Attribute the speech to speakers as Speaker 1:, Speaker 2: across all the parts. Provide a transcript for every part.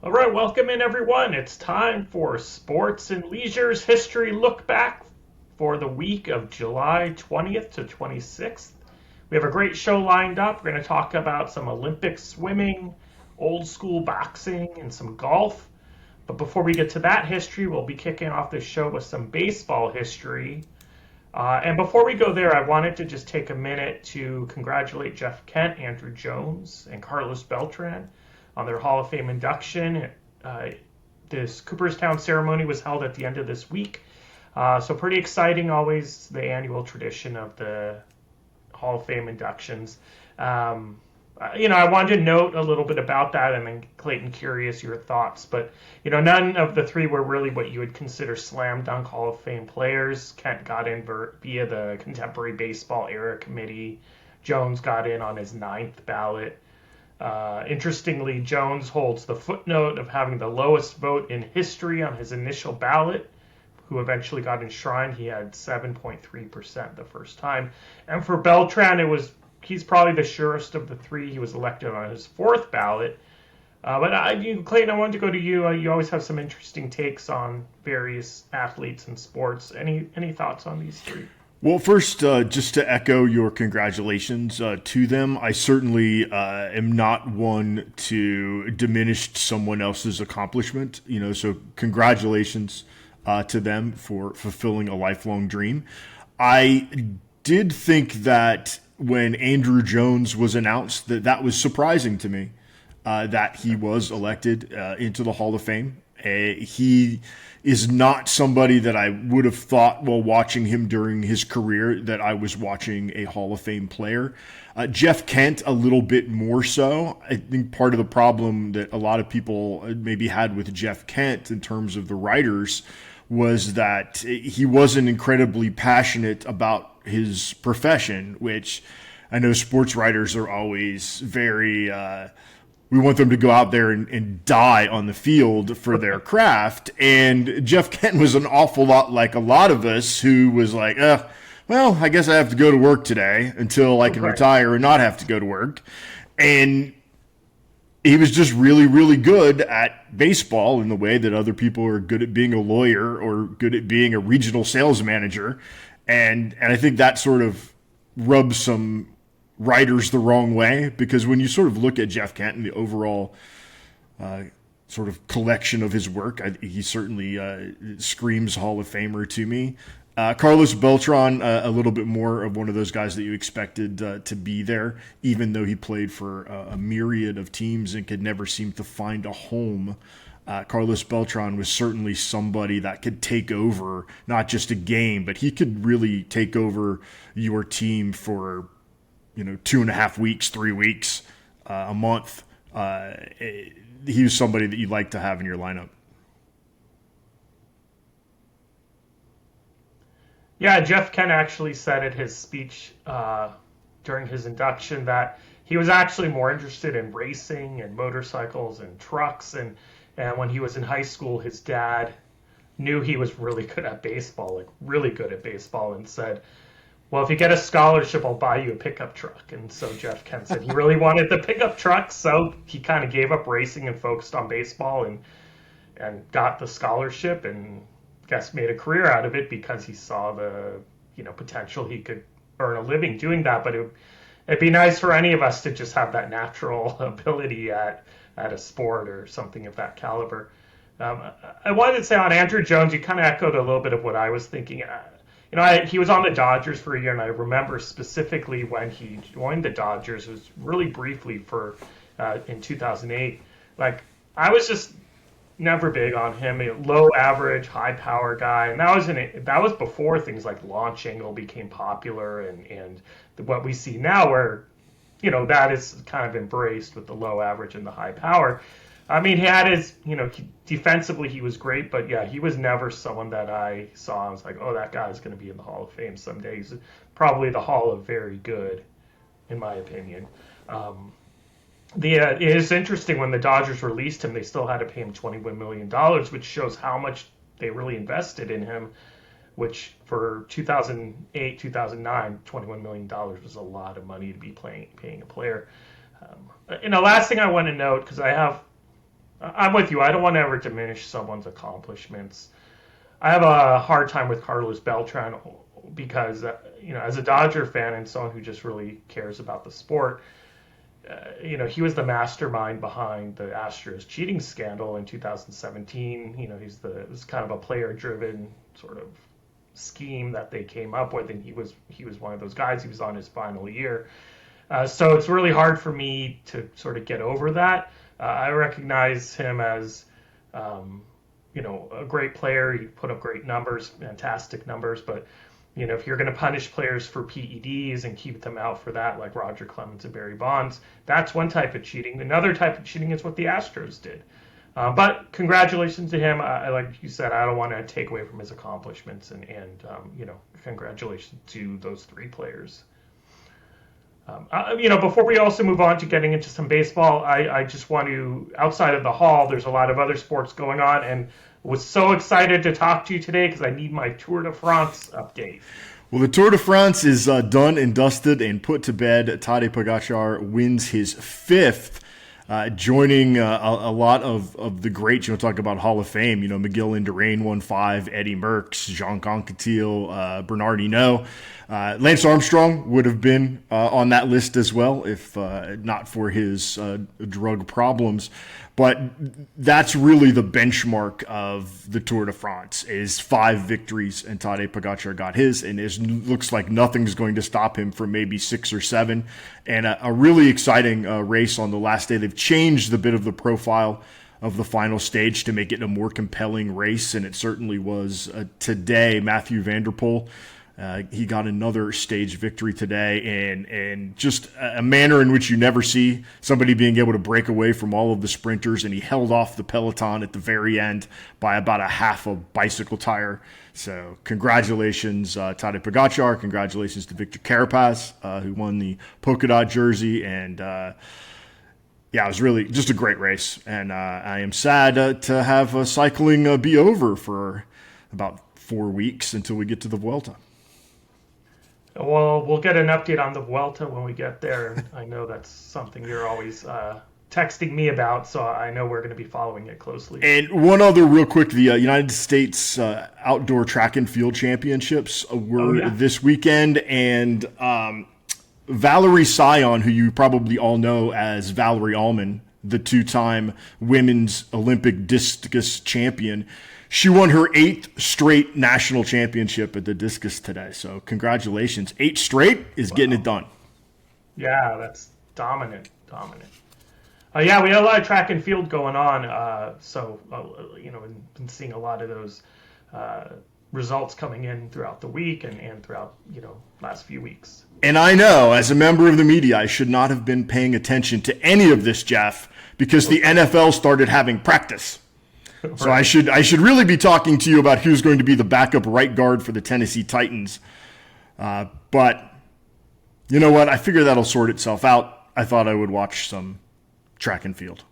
Speaker 1: All right, welcome in everyone. It's time for Sports and Leisure's History Look Back for the week of July 20th to 26th. We have a great show lined up. We're going to talk about some Olympic swimming, old school boxing, and some golf. But before we get to that history, we'll be kicking off the show with some baseball history. And before we go there, I wanted to just take a minute to congratulate Jeff Kent, Andrew Jones, and Carlos Beltran on their Hall of Fame induction. Uh, this Cooperstown ceremony was held at the end of this week. So pretty exciting, always the annual tradition of the Hall of Fame inductions. I wanted to note a little bit about that, and then Clayton, curious your thoughts. But none of the three were really what you would consider slam dunk Hall of Fame players. Kent got in via the Contemporary Baseball Era Committee. Jones got in on his ninth ballot. Interestingly, Jones holds the footnote of having the lowest vote in history on his initial ballot, who eventually got enshrined. He had 7.3% the first time. And for Beltran, he's probably the surest of the three. He was elected on his fourth ballot. Clayton, I wanted to go to you. You always have some interesting takes on various athletes and sports. Any thoughts on these three?
Speaker 2: Well, first, just to echo your congratulations to them, I certainly am not one to diminish someone else's accomplishment. So congratulations to them for fulfilling a lifelong dream. I did think that when Andrew Jones was announced, that was surprising to me that he was elected into the Hall of Fame. He is not somebody that I would have thought while watching him during his career that I was watching a Hall of Fame player. Jeff Kent, a little bit more so. I think part of the problem that a lot of people maybe had with Jeff Kent in terms of the writers was that he wasn't incredibly passionate about his profession, which I know sports writers are always very... we want them to go out there and die on the field for their craft. And Jeff Kent was an awful lot like a lot of us who was like, well, I guess I have to go to work today until I can retire and not have to go to work. And he was just really, really good at baseball in the way that other people are good at being a lawyer or good at being a regional sales manager. And I think that sort of rubs some writers the wrong way, because when you sort of look at Jeff Kent and the overall sort of collection of his work, he certainly screams Hall of Famer to me. Carlos Beltran, a little bit more of one of those guys that you expected to be there, even though he played for a myriad of teams and could never seem to find a home. Carlos Beltran was certainly somebody that could take over not just a game, but he could really take over your team for 2.5 weeks, 3 weeks, a month. He was somebody that you'd like to have in your lineup.
Speaker 1: Yeah, Jeff Kent actually said at his speech during his induction that he was actually more interested in racing and motorcycles and trucks. And when he was in high school, his dad knew he was really good at baseball, like really good at baseball, and said, well, if you get a scholarship, I'll buy you a pickup truck. And so Jeff Kent said he really wanted the pickup truck, so he kind of gave up racing and focused on baseball and got the scholarship, and I guess made a career out of it because he saw the potential he could earn a living doing that. But it'd be nice for any of us to just have that natural ability at a sport or something of that caliber. I wanted to say on Andrew Jones, you kind of echoed a little bit of what I was thinking. He was on the Dodgers for a year, and I remember specifically when he joined the Dodgers, it was really briefly in 2008. Like, I was just never big on him. A low average, high power guy, and that was before things like launch angle became popular, and what we see now, where that is kind of embraced with the low average and the high power. I mean, he had his, defensively he was great, but yeah, he was never someone that I saw. I was like, oh, that guy's going to be in the Hall of Fame someday. He's probably the Hall of Very Good, in my opinion. It is interesting when the Dodgers released him, they still had to pay him $21 million, which shows how much they really invested in him, which for 2008, 2009, $21 million was a lot of money to be paying a player. Last thing I want to note, because I have I'm with you. I don't want to ever diminish someone's accomplishments. I have a hard time with Carlos Beltran because, as a Dodger fan and someone who just really cares about the sport, he was the mastermind behind the Astros cheating scandal in 2017. It was kind of a player-driven sort of scheme that they came up with, and he was one of those guys. He was on his final year, so it's really hard for me to sort of get over that. I recognize him as, a great player. He put up great numbers, fantastic numbers, but if you're going to punish players for PEDs and keep them out for that, like Roger Clemens and Barry Bonds, that's one type of cheating. Another type of cheating is what the Astros did. But congratulations to him. Like you said, I don't want to take away from his accomplishments, and congratulations to those three players. Before we also move on to getting into some baseball, I just want to, outside of the hall, there's a lot of other sports going on, and was so excited to talk to you today because I need my Tour de France update.
Speaker 2: Well, the Tour de France is done and dusted and put to bed. Tadej Pogacar wins his fifth, joining a lot of the greats. Talk about Hall of Fame. Miguel Indurain won 5, Eddie Merckx, Jean Concatil, Bernard Hinault. Lance Armstrong would have been on that list as well if not for his drug problems. But that's really the benchmark of the Tour de France, is 5 victories, and Tadej Pogacar got his, and it looks like nothing's going to stop him from maybe 6 or 7. And a really exciting race on the last day. They've changed a bit of the profile of the final stage to make it a more compelling race, and it certainly was today. Mathieu van der Poel, he got another stage victory today, and just a manner in which you never see somebody being able to break away from all of the sprinters, and he held off the peloton at the very end by about a half a bicycle tire. So congratulations, Tadej Pogacar. Congratulations to Victor Carapaz, who won the polka dot jersey, and it was really just a great race, and I am sad to have cycling be over for about 4 weeks until we get to the Vuelta.
Speaker 1: Well, we'll get an update on the Vuelta when we get there. I know that's something you're always texting me about, so I know we're going to be following it closely.
Speaker 2: And one other real quick, the United States Outdoor Track and Field Championships were this weekend, and Valerie Sion, who you probably all know as Valerie Allman, the 2-time women's Olympic discus champion, she won her 8th straight national championship at the discus today. So congratulations. 8 straight is getting it done.
Speaker 1: Yeah, that's dominant. We had a lot of track and field going on. Been seeing a lot of those results coming in throughout the week and throughout, last few weeks.
Speaker 2: And I know, as a member of the media, I should not have been paying attention to any of this, Jeff, because the NFL started having practice. Right. So I should really be talking to you about who's going to be the backup right guard for the Tennessee Titans. But you know what? I figure that'll sort itself out. I thought I would watch some track and field.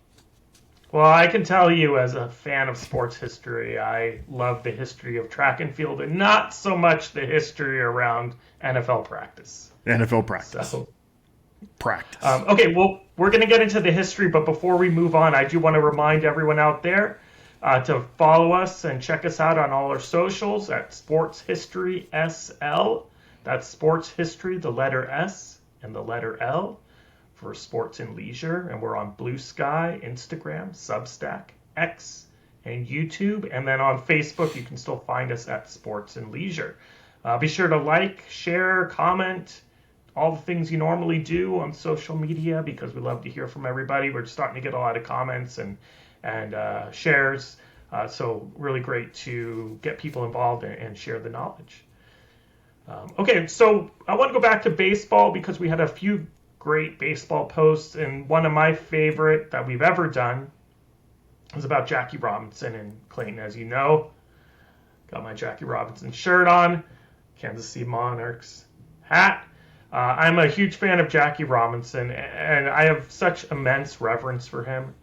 Speaker 1: Well, I can tell you, as a fan of sports history, I love the history of track and field, and not so much the history around NFL practice.
Speaker 2: NFL practice.
Speaker 1: So,
Speaker 2: practice.
Speaker 1: Okay, well, we're going to get into the history, but before we move on, I do want to remind everyone out there to follow us and check us out on all our socials at Sports History SL. That's Sports History, the letter S and the letter L for Sports and Leisure. And we're on Blue Sky, Instagram, Substack, X, and YouTube. And then on Facebook, you can still find us at Sports and Leisure. Be sure to like, share, comment, all the things you normally do on social media, because we love to hear from everybody. We're starting to get a lot of comments and shares. So really great to get people involved and share the knowledge. Okay, so I want to go back to baseball because we had a few great baseball posts, and one of my favorite that we've ever done is about Jackie Robinson and Clayton. As you know, got my Jackie Robinson shirt on, Kansas City Monarchs hat. I'm a huge fan of Jackie Robinson, and I have such immense reverence for him.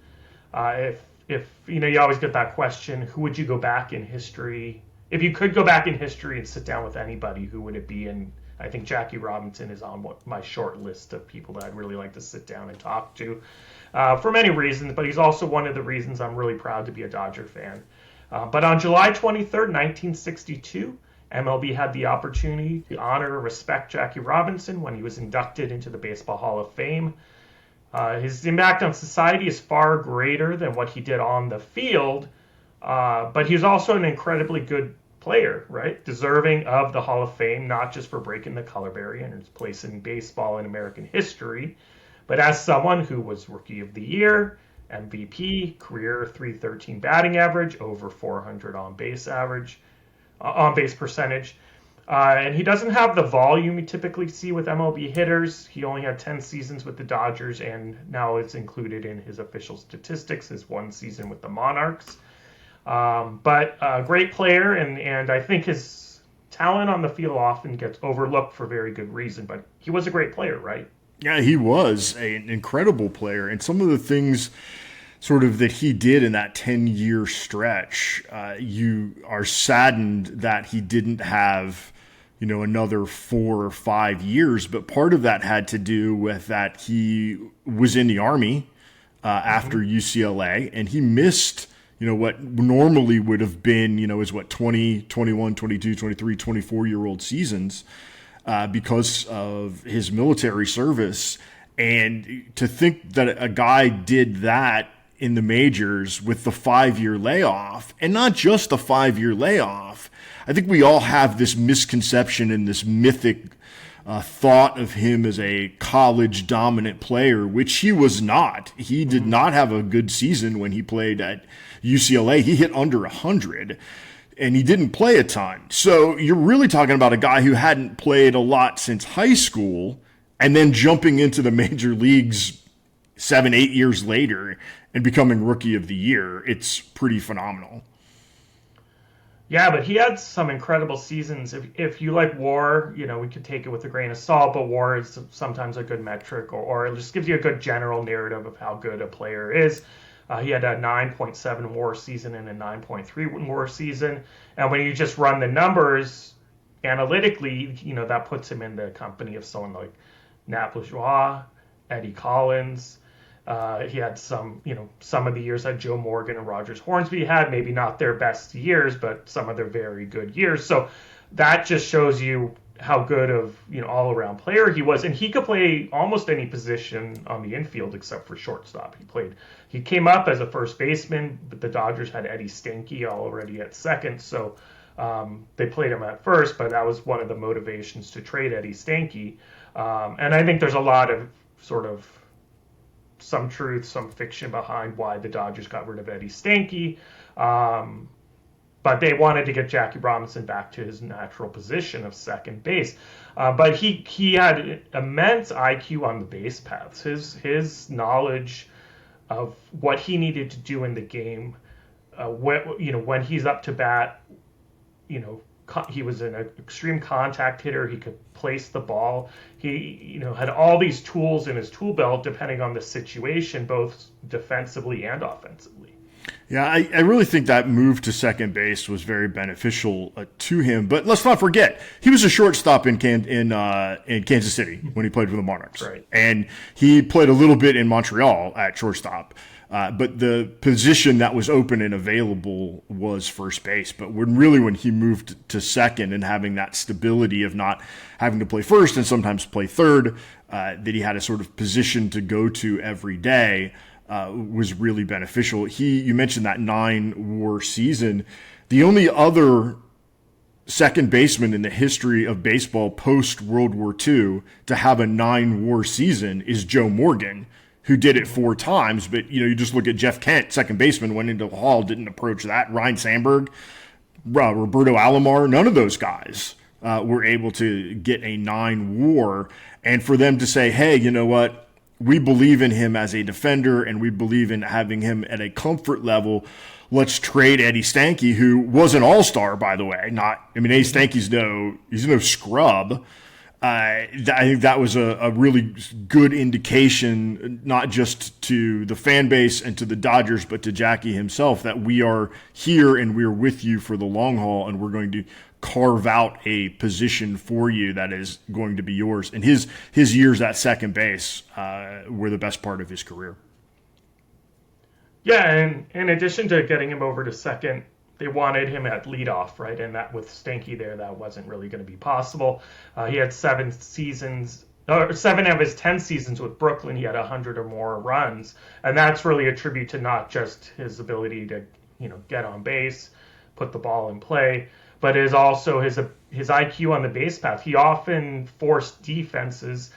Speaker 1: If you always get that question, who would you go back in history? If you could go back in history and sit down with anybody, who would it be? And I think Jackie Robinson is on my short list of people that I'd really like to sit down and talk to for many reasons, but he's also one of the reasons I'm really proud to be a Dodger fan. But on July 23rd, 1962, MLB had the opportunity to honor and respect Jackie Robinson when he was inducted into the Baseball Hall of Fame. His impact on society is far greater than what he did on the field, but he was also an incredibly good player, right? Deserving of the Hall of Fame, not just for breaking the color barrier and his place in baseball and American history, but as someone who was Rookie of the Year, MVP, career .313 batting average, over .400 on base percentage. And he doesn't have the volume you typically see with MLB hitters. He only had 10 seasons with the Dodgers, and now it's included in his official statistics, his one season with the Monarchs. But a great player, and I think his talent on the field often gets overlooked for very good reason, but he was a great player, right?
Speaker 2: Yeah, he was an incredible player. And some of the things sort of that he did in that 10-year stretch, you are saddened that he didn't have, another 4 or 5 years. But part of that had to do with that he was in the Army after UCLA, and he missed, what normally would have been, his 20, 21, 22, 23, 24-year-old seasons because of his military service. And to think that a guy did that in the majors with the 5-year layoff, and not just the 5-year layoff. I think we all have this misconception and this mythic thought of him as a college dominant player, which he was not. He did not have a good season when he played at UCLA. He hit under 100, and he didn't play a ton. So you're really talking about a guy who hadn't played a lot since high school, and then jumping into the major leagues 7-8 years later and becoming Rookie of the Year. It's pretty phenomenal.
Speaker 1: Yeah, but he had some incredible seasons. If you like WAR, we could take it with a grain of salt, but WAR is sometimes a good metric, or it just gives you a good general narrative of how good a player is. He had a 9.7 WAR season and a 9.3 WAR season, and when you just run the numbers analytically, that puts him in the company of someone like Nat Bourgeois, Eddie Collins. He had some of the years that Joe Morgan and Rogers Hornsby had, maybe not their best years, but some of their very good years. So that just shows you how good of, all-around player he was. And he could play almost any position on the infield except for shortstop. He came up as a first baseman, but the Dodgers had Eddie Stanky already at second. So they played him at first, but that was one of the motivations to trade Eddie Stanky. And I think there's a lot of sort of some truth, some fiction behind why the Dodgers got rid of Eddie Stanky. But they wanted to get Jackie Robinson back to his natural position of second base. But he had immense IQ on the base paths. His knowledge of what he needed to do in the game, when he's up to bat, he was an extreme contact hitter. He could place the ball. He, had all these tools in his tool belt depending on the situation, both defensively and offensively.
Speaker 2: Yeah, I really think that move to second base was very beneficial to him. But let's not forget, he was a shortstop in Kansas City when he played for the Monarchs.
Speaker 1: Right.
Speaker 2: And he played a little bit in Montreal at shortstop. But the position that was open and available was first base. But when he moved to second and having that stability of not having to play first and sometimes play third, that he had a sort of position to go to every day, was really beneficial. You mentioned that 9 WAR season. The only other second baseman in the history of baseball post World War II to have a 9 WAR season is Joe Morgan, who did it 4 times. But, you just look at Jeff Kent, second baseman, went into the Hall, didn't approach that. Ryan Sandberg, Roberto Alomar, none of those guys were able to get a 9 WAR. And for them to say, hey, you know what? We believe in him as a defender, and we believe in having him at a comfort level. Let's trade Eddie Stanky, who was an all-star, by the way. Eddie Stanky's no scrub. I think that was a really good indication, not just to the fan base and to the Dodgers, but to Jackie himself, that we are here and we're with you for the long haul, and we're going to carve out a position for you that is going to be yours. And his years at second base were the best part of his career.
Speaker 1: Yeah, and in addition to getting him over to second, they wanted him at leadoff, right? And that with Stanky there, that wasn't really going to be possible. He had 7 of his 10 seasons with Brooklyn. He had 100 or more runs, and that's really a tribute to not just his ability to, get on base, put the ball in play, but is also his IQ on the base path. He often forced defenses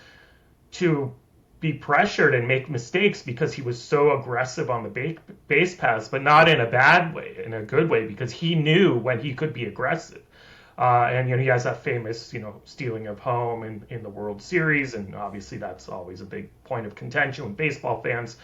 Speaker 1: to be pressured and make mistakes because he was so aggressive on the base paths, but not in a bad way, in a good way, because he knew when he could be aggressive. And he has that famous, stealing of home in the World Series, and obviously that's always a big point of contention with baseball fans.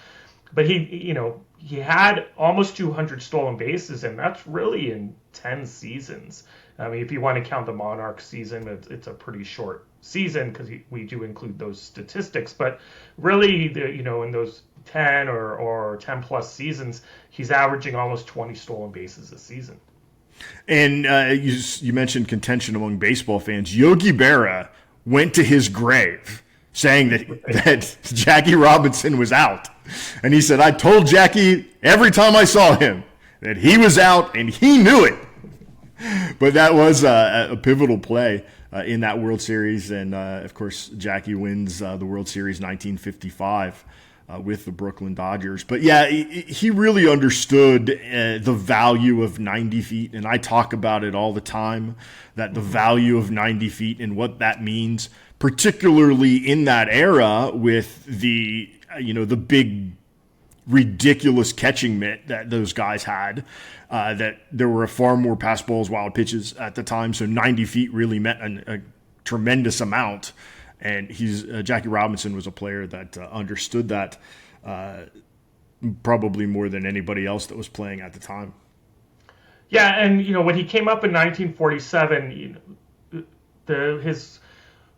Speaker 1: But he had almost 200 stolen bases, and that's really in 10 seasons. I mean, if you want to count the Monarchs season, it's a pretty short season because we do include those statistics. But really, in those 10 or 10 plus seasons, he's averaging almost 20 stolen bases a season.
Speaker 2: And you mentioned contention among baseball fans. Yogi Berra went to his grave saying that Jackie Robinson was out. And he said, I told Jackie every time I saw him that he was out, and he knew it. But that was a pivotal play in that World Series. And, of course, Jackie wins the World Series 1955 with the Brooklyn Dodgers. But, yeah, he really understood the value of 90 feet. And I talk about it all the time, that the value of 90 feet and what that means, particularly in that era with the big ridiculous catching mitt that those guys had, that there were far more pass balls, wild pitches at the time. So 90 feet really meant a tremendous amount. And Jackie Robinson was a player that understood that probably more than anybody else that was playing at the time.
Speaker 1: Yeah, and when he came up in 1947,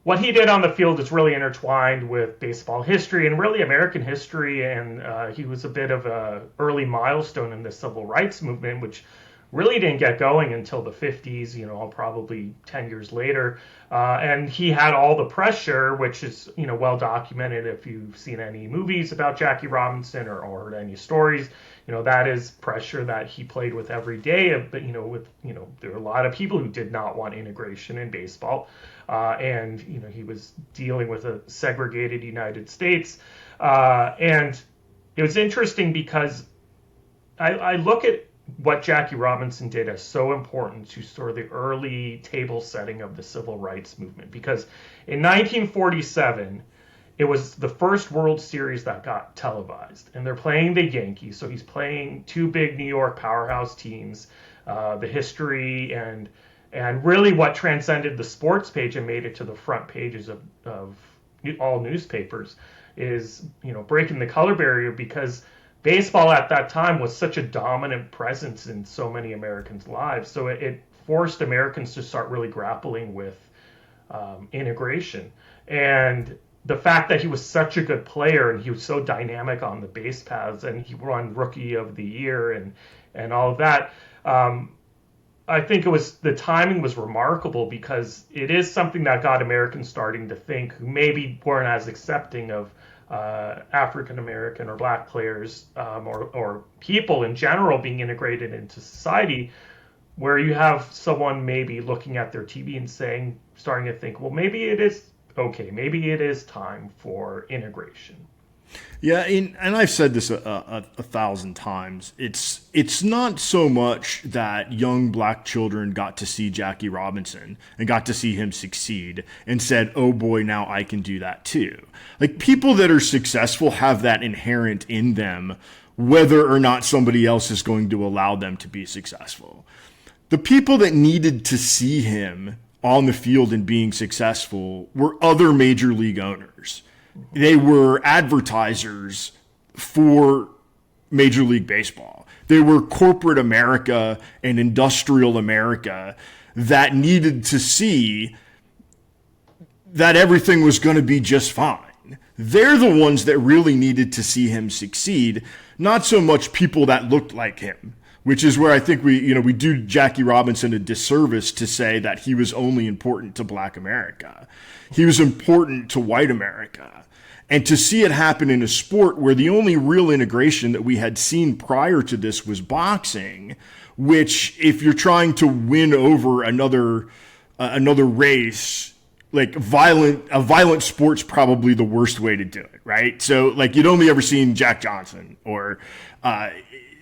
Speaker 1: what he did on the field is really intertwined with baseball history and really American history, and he was a bit of a early milestone in the civil rights movement, which really didn't get going until the 50s, probably 10 years later. And he had all the pressure, which is, well documented if you've seen any movies about Jackie Robinson or heard any stories. That is pressure that he played with every day. But, there were a lot of people who did not want integration in baseball. And he was dealing with a segregated United States. And it was interesting because I look at what Jackie Robinson did as so important to sort of the early table setting of the civil rights movement. Because in 1947, it was the first World Series that got televised. And they're playing the Yankees. So he's playing 2 big New York powerhouse teams. The history and really what transcended the sports page and made it to the front pages of all newspapers is, breaking the color barrier, because baseball at that time was such a dominant presence in so many Americans' lives. So it forced Americans to start really grappling with integration. And the fact that he was such a good player and he was so dynamic on the base paths and he won Rookie of the Year and all of that, I think the timing was remarkable, because it is something that got Americans starting to think, who maybe weren't as accepting of African American or Black players or people in general being integrated into society, where you have someone maybe looking at their TV and starting to think, well, maybe it is okay, maybe it is time for integration.
Speaker 2: Yeah, and I've said this a thousand times. It's not so much that young black children got to see Jackie Robinson and got to see him succeed and said, oh boy, now I can do that too. Like, people that are successful have that inherent in them, whether or not somebody else is going to allow them to be successful. The people that needed to see him on the field and being successful were other major league owners. They were advertisers for Major League Baseball. They were corporate America and industrial America that needed to see that everything was going to be just fine. They're the ones that really needed to see him succeed, not so much people that looked like him, which is where I think we do Jackie Robinson a disservice to say that he was only important to Black America. He was important to white America. And to see it happen in a sport where the only real integration that we had seen prior to this was boxing, which if you're trying to win over another race, like a violent sport's probably the worst way to do it, right? So like you'd only ever seen Jack Johnson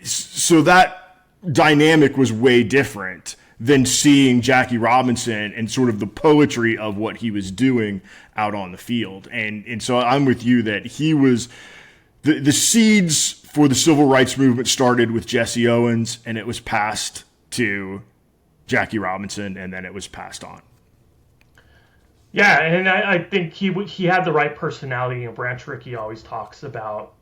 Speaker 2: so that dynamic was way different than seeing Jackie Robinson and sort of the poetry of what he was doing out on the field. And so I'm with you that he was the seeds for the civil rights movement started with Jesse Owens, and it was passed to Jackie Robinson, and then it was passed on.
Speaker 1: Yeah, and I think he had the right personality. Branch Rickey always talks about,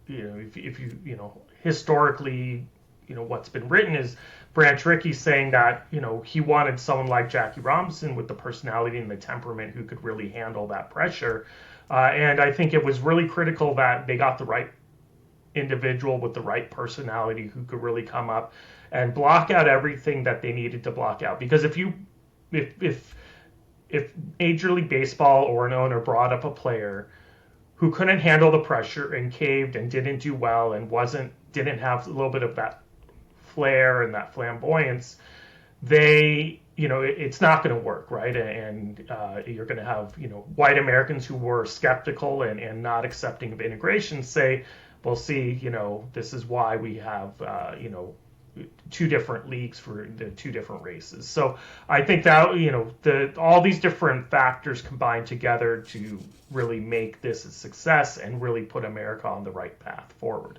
Speaker 1: if you historically, what's been written is Branch Rickey saying that, he wanted someone like Jackie Robinson with the personality and the temperament who could really handle that pressure. And I think it was really critical that they got the right individual with the right personality who could really come up and block out everything that they needed to block out. Because if Major League Baseball or an owner brought up a player who couldn't handle the pressure and caved and didn't do well and didn't have a little bit of that flair and that flamboyance, it's not going to work, right? And you're going to have, white Americans who were skeptical and not accepting of integration say, well, see, this is why we have, two different leagues for the two different races. So I think that, all these different factors combined together to really make this a success and really put America on the right path forward.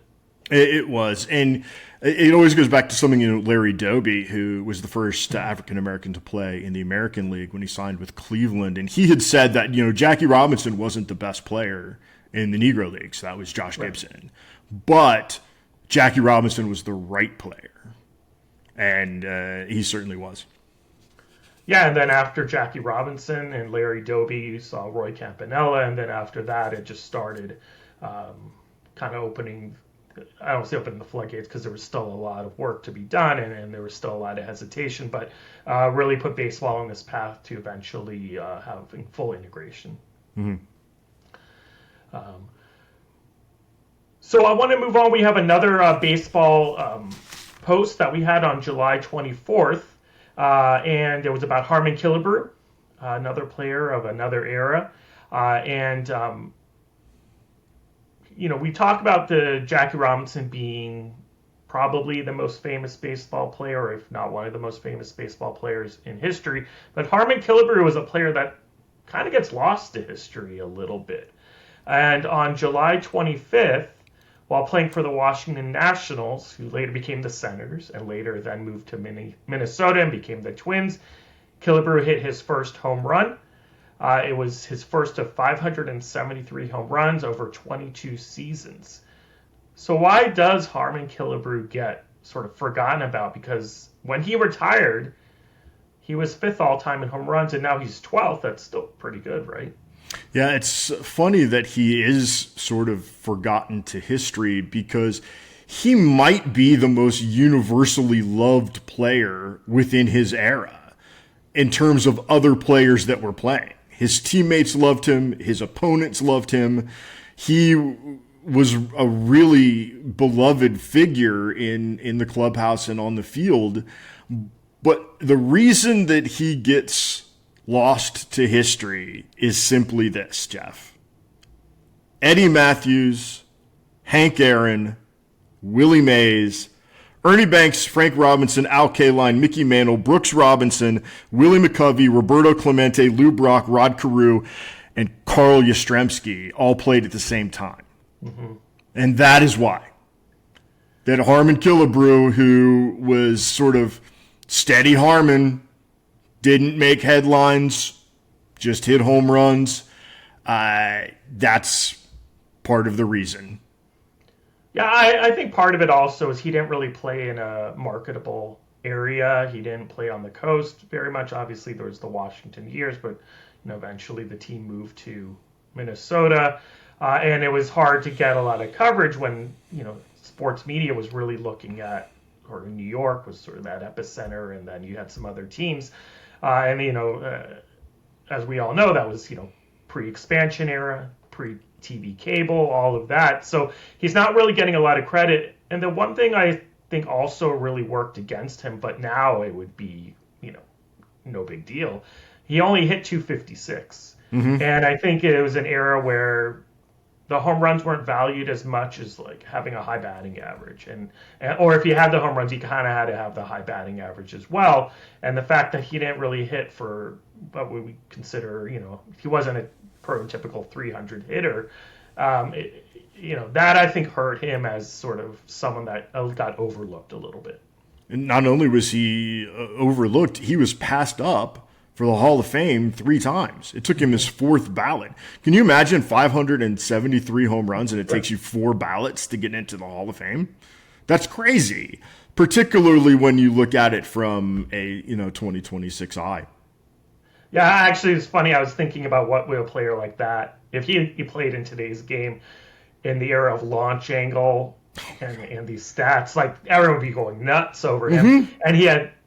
Speaker 2: It was. And it always goes back to something, Larry Doby, who was the first African-American to play in the American League when he signed with Cleveland. And he had said that, Jackie Robinson wasn't the best player in the Negro Leagues. That was Josh Gibson. But Jackie Robinson was the right player. And he certainly was.
Speaker 1: Yeah, and then after Jackie Robinson and Larry Doby, you saw Roy Campanella. And then after that, it just started kind of opening – I don't say opening the floodgates because there was still a lot of work to be done and there was still a lot of hesitation, but really put baseball on this path to eventually having full integration.
Speaker 2: Mm-hmm.
Speaker 1: So I want to move on. We have another baseball post that we had on July 24th, and it was about Harmon Killebrew, another player of another era, we talk about the Jackie Robinson being probably the most famous baseball player, or if not one of the most famous baseball players in history. But Harmon Killebrew was a player that kind of gets lost to history a little bit. And on July 25th, while playing for the Washington Nationals, who later became the Senators and later then moved to Minnesota and became the Twins, Killebrew hit his first home run. It was his first of 573 home runs over 22 seasons. So why does Harmon Killebrew get sort of forgotten about? Because when he retired, he was fifth all-time in home runs, and now he's 12th. That's still pretty good, right?
Speaker 2: Yeah, it's funny that he is sort of forgotten to history because he might be the most universally loved player within his era in terms of other players that were playing. His teammates loved him. His opponents loved him. He was a really beloved figure in the clubhouse and on the field. But the reason that he gets lost to history is simply this, Jeff. Eddie Matthews, Hank Aaron, Willie Mays, Ernie Banks, Frank Robinson, Al Kaline, Mickey Mantle, Brooks Robinson, Willie McCovey, Roberto Clemente, Lou Brock, Rod Carew, and Carl Yastrzemski all played at the same time.
Speaker 1: Mm-hmm.
Speaker 2: And that is why. That Harmon Killebrew, who was sort of steady Harmon, didn't make headlines, just hit home runs. That's part of the reason.
Speaker 1: Yeah, I think part of it also is he didn't really play in a marketable area. He didn't play on the coast very much. Obviously, there was the Washington years, but eventually the team moved to Minnesota, and it was hard to get a lot of coverage when sports media was really looking at, or New York was sort of that epicenter, and then you had some other teams. As we all know, that was, pre-expansion era, pre-TV cable, all of that. So he's not really getting a lot of credit. And the one thing I think also really worked against him, but now it would be, no big deal. He only hit 256. Mm-hmm. And I think it was an era where the home runs weren't valued as much as like having a high batting average, or if you had the home runs, you kind of had to have the high batting average as well. And the fact that he didn't really hit for what we consider, he wasn't a prototypical 300 hitter. That I think hurt him as sort of someone that got overlooked a little bit.
Speaker 2: And not only was he overlooked, he was passed up for the Hall of Fame 3 times. It took him his 4th ballot. Can you imagine 573 home runs and it takes you 4 ballots to get into the Hall of Fame? That's crazy, particularly when you look at it from a 2026 eye.
Speaker 1: Yeah, actually, it's funny. I was thinking about what would a player like that, if he played in today's game in the era of launch angle and these stats, like everyone would be going nuts over him. Mm-hmm. And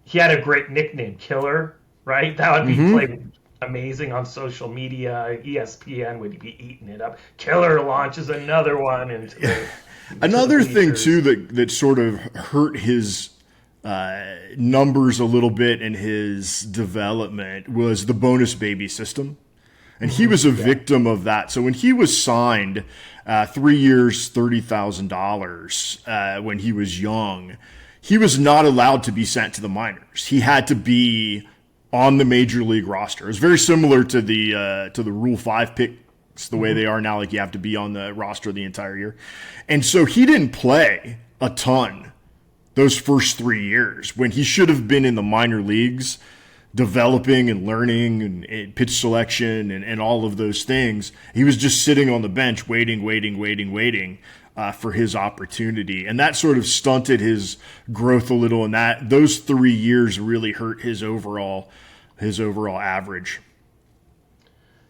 Speaker 1: he had a great nickname, Killer. Right? That would be played amazing on social media. ESPN would be eating it up. Killer launches another one into the
Speaker 2: another thing too that sort of hurt his numbers a little bit in his development was the bonus baby system. And he was a victim of that. So when he was signed 3 years, $30,000 when he was young, he was not allowed to be sent to the minors. He had to be on the major league roster. It's very similar to the Rule 5 picks, the way they are now. Like you have to be on the roster the entire year. And so he didn't play a ton those first 3 years when he should have been in the minor leagues developing and learning and pitch selection and all of those things. He was just sitting on the bench waiting for his opportunity. And that sort of stunted his growth a little, and those 3 years really hurt his overall average.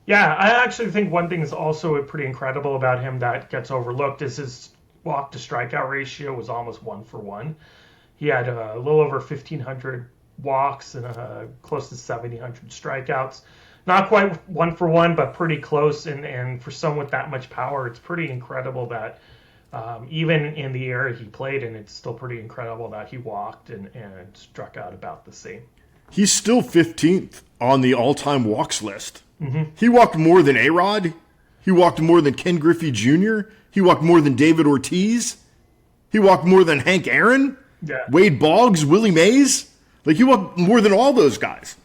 Speaker 1: Yeah, I actually think one thing is also pretty incredible about him that gets overlooked is his walk to strikeout ratio was almost 1-for-1. He had a little over 1,500 walks and close to 1,700 strikeouts. Not quite 1-for-1, but pretty close. And for someone with that much power, it's pretty incredible that even in the era he played in, it's still pretty incredible that he walked and struck out about the same.
Speaker 2: He's still 15th on the all-time walks list. Mm-hmm. He walked more than A-Rod. He walked more than Ken Griffey Jr. He walked more than David Ortiz. He walked more than Hank Aaron, Wade Boggs, Willie Mays. Like, he walked more than all those guys.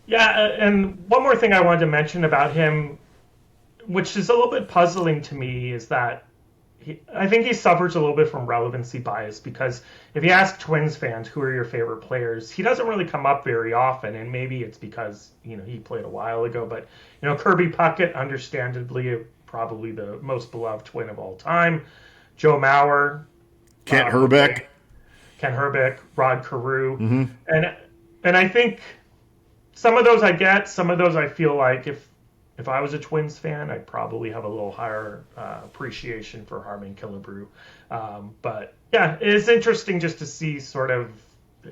Speaker 1: Yeah, and one more thing I wanted to mention about him, which is a little bit puzzling to me, is that I think he suffers a little bit from relevancy bias, because if you ask Twins fans who are your favorite players, he doesn't really come up very often, and maybe it's because he played a while ago. But Kirby Puckett, understandably, probably the most beloved Twin of all time. Joe Mauer,
Speaker 2: Kent Hrbek,
Speaker 1: Rod Carew, and I think some of those I get, some of those I feel like if I was a Twins fan, I'd probably have a little higher appreciation for Harmon Killebrew. But yeah, it's interesting just to see sort of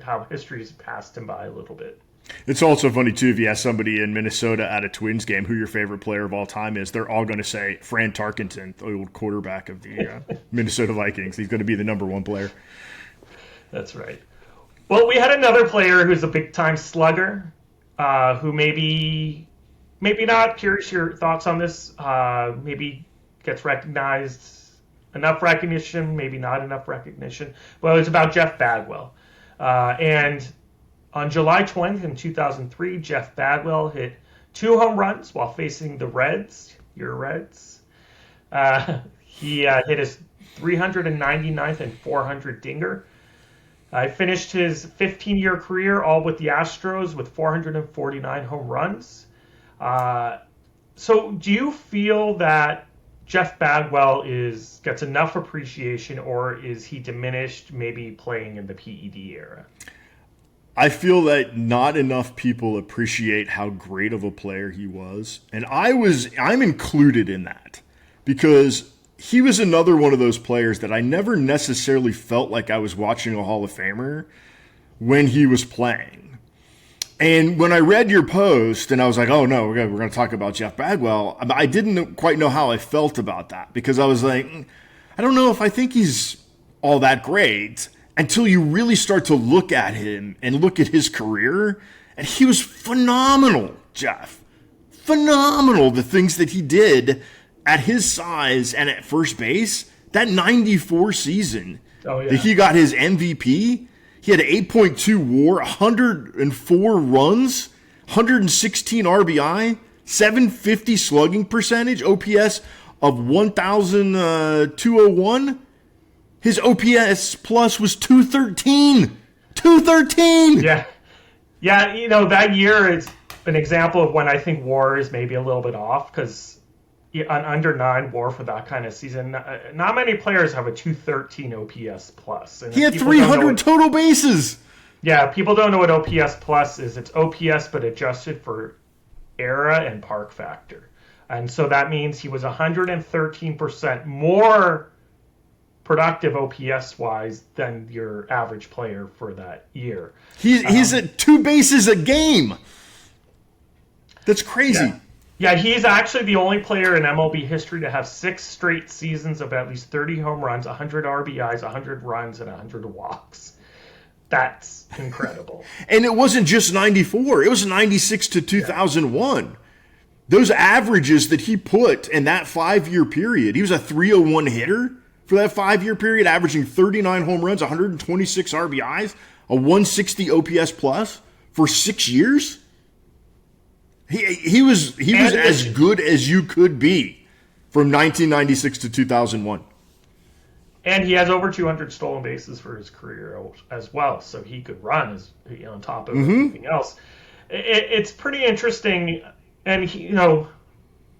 Speaker 1: how history's passed him by a little bit.
Speaker 2: It's also funny, too, if you ask somebody in Minnesota at a Twins game who your favorite player of all time is, they're all going to say Fran Tarkenton, the old quarterback of the Minnesota Vikings. He's going to be the number one player.
Speaker 1: That's right. Well, we had another player who's a big-time slugger, who maybe not. Curious your thoughts on this. Maybe gets recognized, enough recognition, maybe not enough recognition. Well, it's about Jeff Bagwell. And on July 20th in 2003, Jeff Bagwell hit 2 home runs while facing the Reds, your Reds. He hit his 399th and 400 dinger. He finished his 15-year career all with the Astros with 449 home runs. So do you feel that Jeff Bagwell gets enough appreciation, or is he diminished maybe playing in the PED era?
Speaker 2: I feel that not enough people appreciate how great of a player he was. And I'm included in that, because he was another one of those players that I never necessarily felt like I was watching a Hall of Famer when he was playing. And when I read your post and I was like, oh no, we're going to talk about Jeff Bagwell, I didn't quite know how I felt about that, because I was like, I don't know if I think he's all that great until you really start to look at him and look at his career. And he was phenomenal, Jeff. Phenomenal, the things that he did at his size and at first base. That 94 season that he got his MVP, he had an 8.2 WAR, 104 runs, 116 RBI, 750 slugging percentage, OPS of 1,201. His OPS plus was 213. 213!
Speaker 1: Yeah. Yeah, that year is an example of when I think WAR is maybe a little bit off, because an under 9 WAR for that kind of season, not many players have a 213 OPS plus. And
Speaker 2: he had 300 total bases.
Speaker 1: Yeah, people don't know what OPS plus is. It's OPS but adjusted for era and park factor. And so that means he was 113% more productive OPS-wise than your average player for that year.
Speaker 2: He's at 2 bases a game. That's crazy.
Speaker 1: Yeah, he's actually the only player in MLB history to have 6 straight seasons of at least 30 home runs, 100 RBIs, 100 runs, and 100 walks. That's incredible.
Speaker 2: And it wasn't just 94. It was 96 to 2001. Yeah. Those averages that he put in that 5-year period, he was a 301 hitter for that 5-year period, averaging 39 home runs, 126 RBIs, a 160 OPS plus for 6 years. He was as good as you could be from 1996 to 2001.
Speaker 1: And he has over 200 stolen bases for his career as well, so he could run on top of everything else. It's pretty interesting, and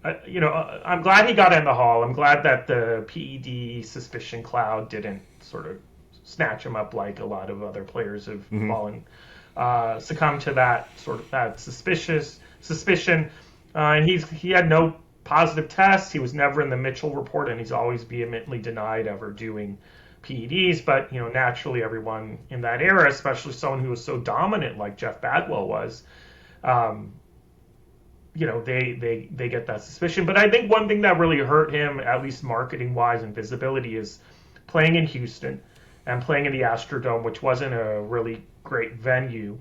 Speaker 1: I'm glad he got in the Hall. I'm glad that the PED suspicion cloud didn't sort of snatch him up like a lot of other players have succumbed to that sort of that suspicion. And he had no positive tests. He was never in the Mitchell report, and he's always vehemently denied ever doing PEDs. But naturally, everyone in that era, especially someone who was so dominant like Jeff Bagwell was, they get that suspicion. But I think one thing that really hurt him, at least marketing wise and visibility, is playing in Houston and playing in the Astrodome, which wasn't a really great venue.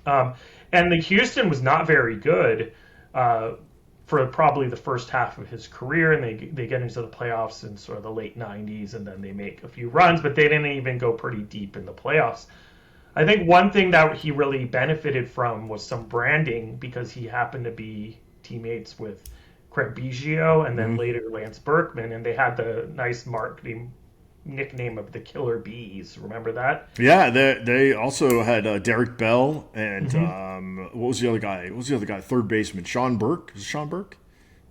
Speaker 1: And the Houston was not very good for probably the first half of his career, and they get into the playoffs in sort of the late 90s, and then they make a few runs, but they didn't even go pretty deep in the playoffs. I think one thing that he really benefited from was some branding, because he happened to be teammates with Craig Biggio and then later Lance Berkman, and they had the nice marketing nickname of the Killer Bees. Remember that?
Speaker 2: Yeah, they also had Derek Bell and what was the other guy? Third baseman, Sean Burke. Is it Sean Burke?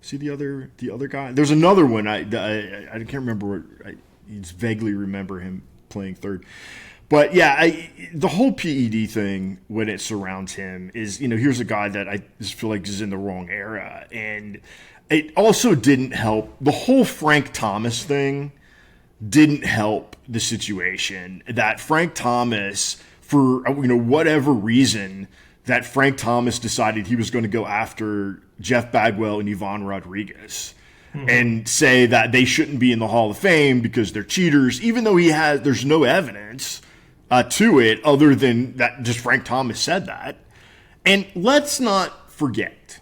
Speaker 2: See the other guy? There's another one. I can't remember. I just vaguely remember him playing third. But yeah, the whole PED thing, when it surrounds him, is, here's a guy that I just feel like is in the wrong era. And it also didn't help. The whole Frank Thomas thing didn't help the situation. That Frank Thomas, for whatever reason, that Frank Thomas decided he was going to go after Jeff Bagwell and Ivan Rodriguez and say that they shouldn't be in the Hall of Fame because they're cheaters, even though there's no evidence to it other than that just Frank Thomas said that. And let's not forget,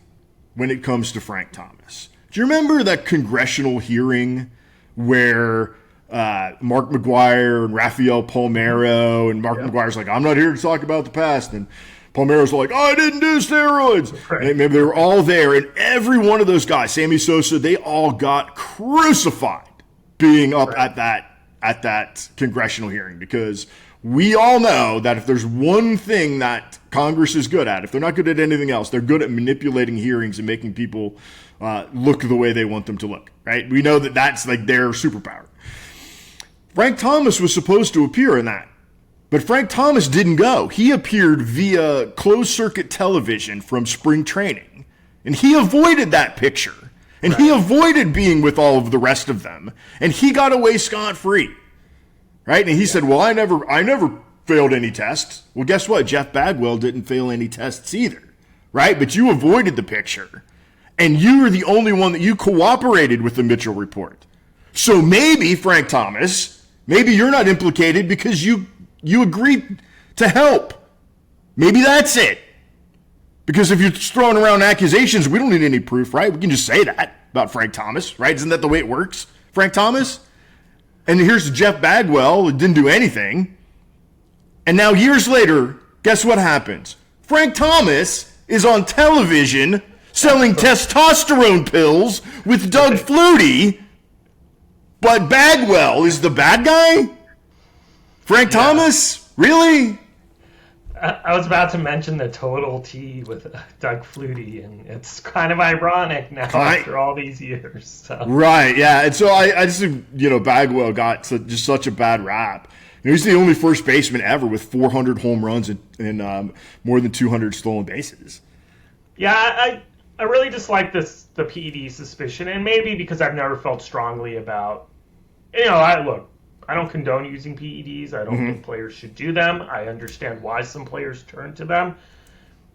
Speaker 2: when it comes to Frank Thomas, do you remember that congressional hearing where Mark McGwire and Rafael Palmeiro, and Mark McGuire's like, I'm not here to talk about the past, and Palmeiro's like, I didn't do steroids. Right. And maybe they were all there, and every one of those guys, Sammy Sosa, they all got crucified being up at that congressional hearing, because we all know that if there's one thing that Congress is good at, if they're not good at anything else, they're good at manipulating hearings and making people look the way they want them to look, right? We know that that's like their superpower. Frank Thomas was supposed to appear in that, but Frank Thomas didn't go. He appeared via closed-circuit television from spring training, and he avoided that picture. And he avoided being with all of the rest of them. And he got away scot-free. Right? And he said, well, I never failed any tests. Well, guess what? Jeff Bagwell didn't fail any tests either. Right? But you avoided the picture. And you were the only one that you cooperated with the Mitchell report. So maybe, Frank Thomas, maybe you're not implicated because you agreed to help. Maybe that's it. Because if you're just throwing around accusations, we don't need any proof, right? We can just say that about Frank Thomas, right? Isn't that the way it works, Frank Thomas? And here's Jeff Bagwell, who didn't do anything. And now years later, guess what happens? Frank Thomas is on television selling testosterone pills with Doug Flutie, but Bagwell is the bad guy? Frank Thomas? Really?
Speaker 1: I was about to mention the total T with Doug Flutie, and it's kind of ironic now after all these years. So.
Speaker 2: Right, yeah. And so I just think, Bagwell got just such a bad rap. He's the only first baseman ever with 400 home runs and more than 200 stolen bases.
Speaker 1: Yeah, I really dislike the PED suspicion, and maybe because I've never felt strongly about, I don't condone using PEDs. I don't think players should do them. I understand why some players turn to them.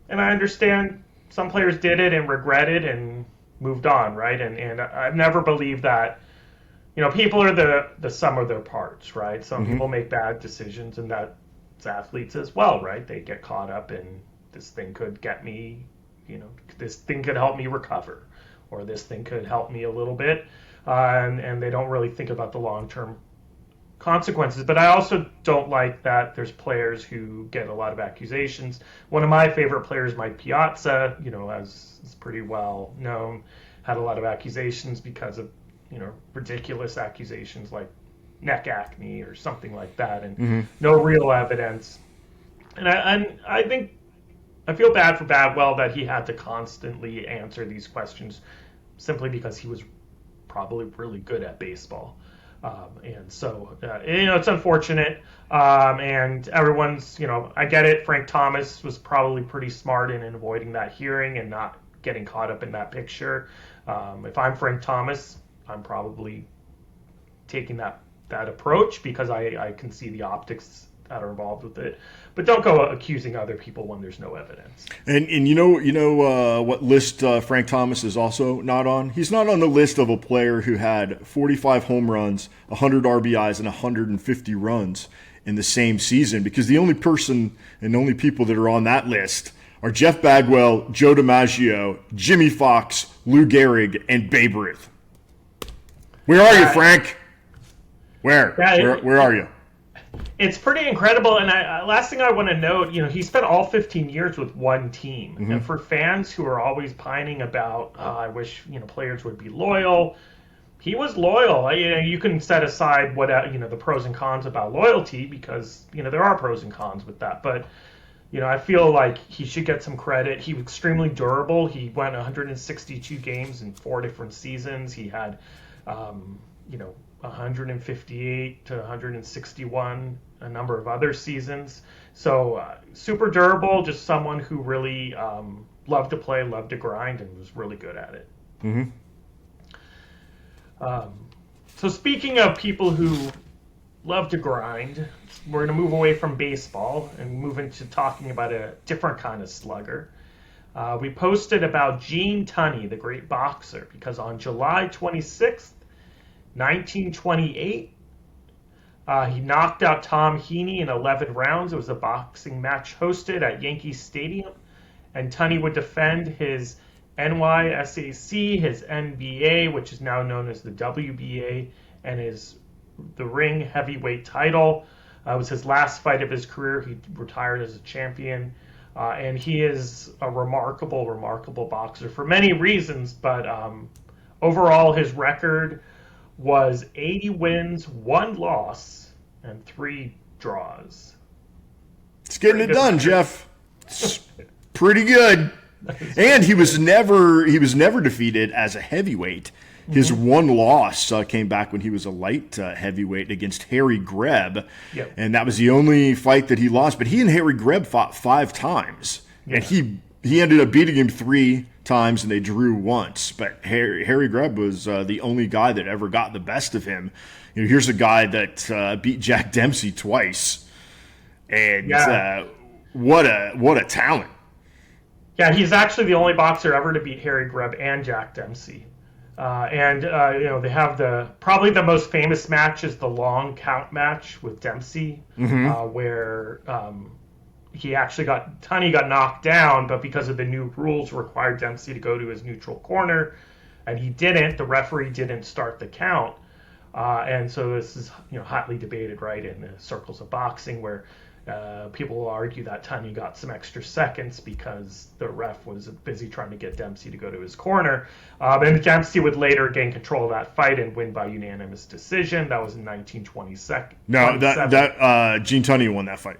Speaker 1: And I understand some players did it and regretted and moved on, right? And I've never believed that, people are the sum of their parts, right? Some people make bad decisions, and that's athletes as well, right? They get caught up in this thing could get me, this thing could help me recover, or this thing could help me a little bit. And they don't really think about the long-term consequences. But I also don't like that there's players who get a lot of accusations. One of my favorite players, Mike Piazza, as is pretty well known, had a lot of accusations because of, ridiculous accusations like neck acne or something like that, and no real evidence. And I think I feel bad for Bagwell that he had to constantly answer these questions simply because he was probably really good at baseball. And so, it's unfortunate. And everyone's, I get it. Frank Thomas was probably pretty smart in avoiding that hearing and not getting caught up in that picture. If I'm Frank Thomas, I'm probably taking that approach because I can see the optics that are involved with it. But don't go accusing other people when there's no evidence.
Speaker 2: And what list Frank Thomas is also not on? He's not on the list of a player who had 45 home runs, 100 RBIs, and 150 runs in the same season, because the only person and only people that are on that list are Jeff Bagwell, Joe DiMaggio, Jimmy Fox, Lou Gehrig, and Babe Ruth. Where are you, Frank? Where are you?
Speaker 1: It's pretty incredible, and last thing I want to note, he spent all 15 years with one team, and for fans who are always pining about, I wish players would be loyal, he was loyal. You can set aside what the pros and cons about loyalty, because there are pros and cons with that, but I feel like he should get some credit. He was extremely durable. He went 162 games in 4 different seasons. He had 158 to 161 a number of other seasons. So super durable, just someone who really loved to play, loved to grind, and was really good at it. So speaking of people who love to grind, we're going to move away from baseball and move into talking about a different kind of slugger. We posted about Gene Tunney, the great boxer, because on July 26th, 1928, he knocked out Tom Heaney in 11 rounds. It was a boxing match hosted at Yankee Stadium, and Tunney would defend his NYSAC, his NBA, which is now known as the WBA, and the ring heavyweight title. It was his last fight of his career. He retired as a champion, and he is a remarkable, remarkable boxer for many reasons, but overall his record was 80 wins, 1 loss, and 3 draws.
Speaker 2: It's getting it done, Jeff. It's pretty good. And he was never defeated as a heavyweight. His one loss came back when he was a light heavyweight against Harry Greb, and that was the only fight that he lost. But he and Harry Greb fought 5 times, and he ended up beating him 3 times and they drew once. But Harry Grubb was the only guy that ever got the best of him. Here's a guy that beat Jack Dempsey twice, and what a talent.
Speaker 1: Yeah, he's actually the only boxer ever to beat Harry Grubb and Jack Dempsey. They have probably the most famous match is the long count match with Dempsey, where Tunney got knocked down, but because of the new rules required Dempsey to go to his neutral corner, and he didn't. The referee didn't start the count, and so this is hotly debated right in the circles of boxing where. People will argue that Tunney got some extra seconds because the ref was busy trying to get Dempsey to go to his corner. And Dempsey would later gain control of that fight and win by unanimous decision. That was in 1927.
Speaker 2: No, Gene Tunney won that fight.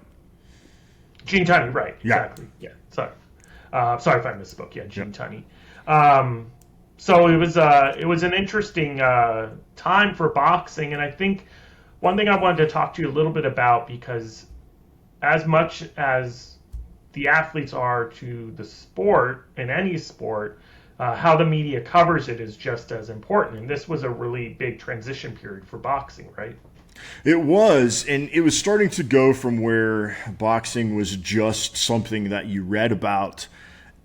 Speaker 1: Gene Tunney, right?
Speaker 2: Yeah.
Speaker 1: Exactly. Yeah. Sorry if I misspoke. Yeah, Gene Tunney. So it was an interesting time for boxing, and I think one thing I wanted to talk to you a little bit about because. As much as the athletes are to the sport, in any sport, how the media covers it is just as important. And this was a really big transition period for boxing, right?
Speaker 2: It was, and it was starting to go from where boxing was just something that you read about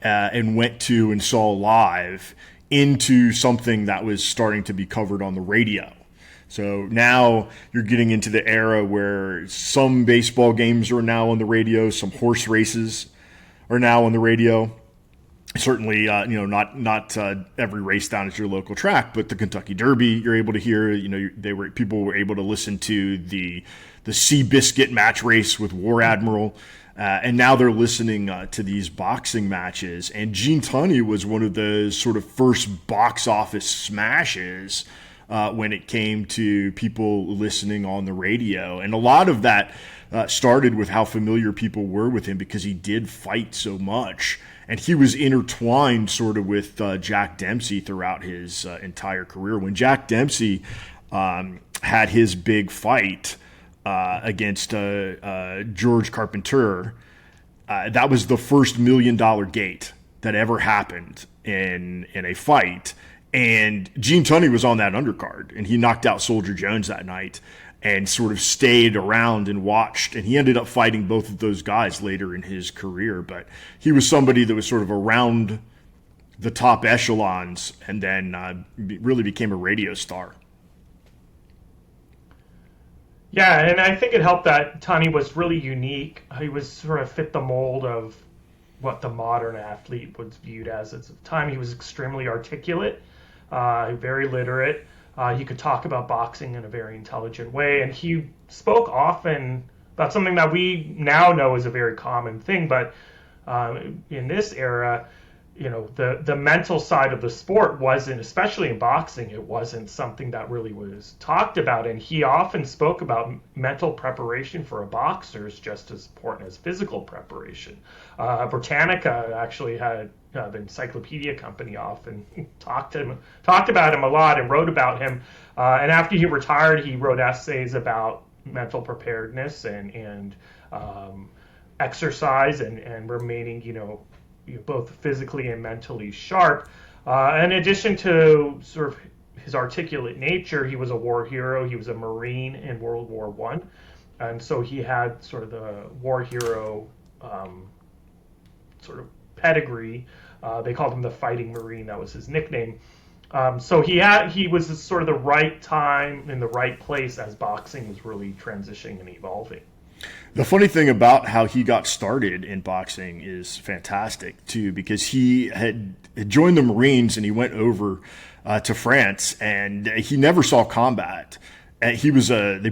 Speaker 2: and went to and saw live into something that was starting to be covered on the radio. So now you're getting into the era where some baseball games are now on the radio, some horse races are now on the radio. Certainly, not every race down at your local track, but the Kentucky Derby you're able to hear. People were able to listen to the Seabiscuit match race with War Admiral, and now they're listening to these boxing matches. And Gene Tunney was one of the sort of first box office smashes. When it came to people listening on the radio. And a lot of that started with how familiar people were with him because he did fight so much. And he was intertwined sort of with Jack Dempsey throughout his entire career. When Jack Dempsey had his big fight against George Carpenter, that was the first $1 million gate that ever happened in a fight. And Gene Tunney was on that undercard, and he knocked out Soldier Jones that night and sort of stayed around and watched. And he ended up fighting both of those guys later in his career. But he was somebody that was sort of around the top echelons and then really became a radio star.
Speaker 1: Yeah, and I think it helped that Tunney was really unique. He was sort of fit the mold of what the modern athlete was viewed as at the time. He was extremely articulate. Very literate. He could talk about boxing in a very intelligent way, and he spoke often about something that we now know is a very common thing, but in this era, the mental side of the sport wasn't, especially in boxing, it wasn't something that really was talked about, and he often spoke about mental preparation for a boxer is just as important as physical preparation. Britannica actually had the encyclopedia company often talked about him a lot and wrote about him. And after he retired, he wrote essays about mental preparedness and exercise and remaining, both physically and mentally sharp. In addition to sort of his articulate nature, he was a war hero. He was a Marine in World War I. And so he had sort of the war hero sort of pedigree. They called him the Fighting Marine. That was his nickname. So he was sort of the right time in the right place as boxing was really transitioning and evolving.
Speaker 2: The funny thing about how he got started in boxing is fantastic too, because he had joined the Marines and he went over to France and he never saw combat. They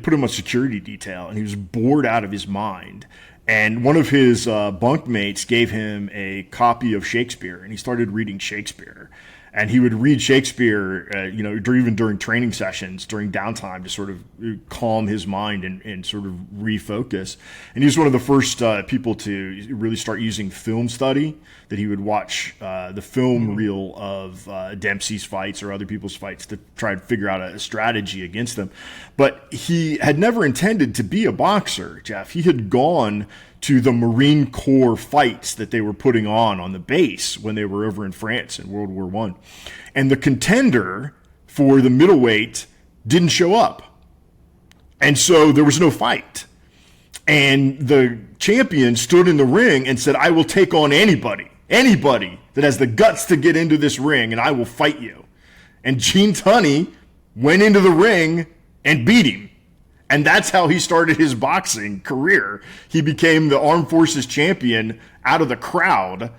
Speaker 2: put him on security detail and he was bored out of his mind. And one of his bunkmates gave him a copy of Shakespeare, and he started reading Shakespeare. And he would read Shakespeare, even during training sessions, during downtime, to sort of calm his mind and sort of refocus. And he was one of the first people to really start using film study, that he would watch the film reel of Dempsey's fights or other people's fights to try to figure out a strategy against them. But he had never intended to be a boxer, Jeff. He had gone to the Marine Corps fights that they were putting on the base when they were over in France in World War I. And the contender for the middleweight didn't show up. And so there was no fight. And the champion stood in the ring and said, I will take on anybody that has the guts to get into this ring, and I will fight you. And Gene Tunney went into the ring and beat him. And that's how he started his boxing career. He became the Armed Forces champion out of the crowd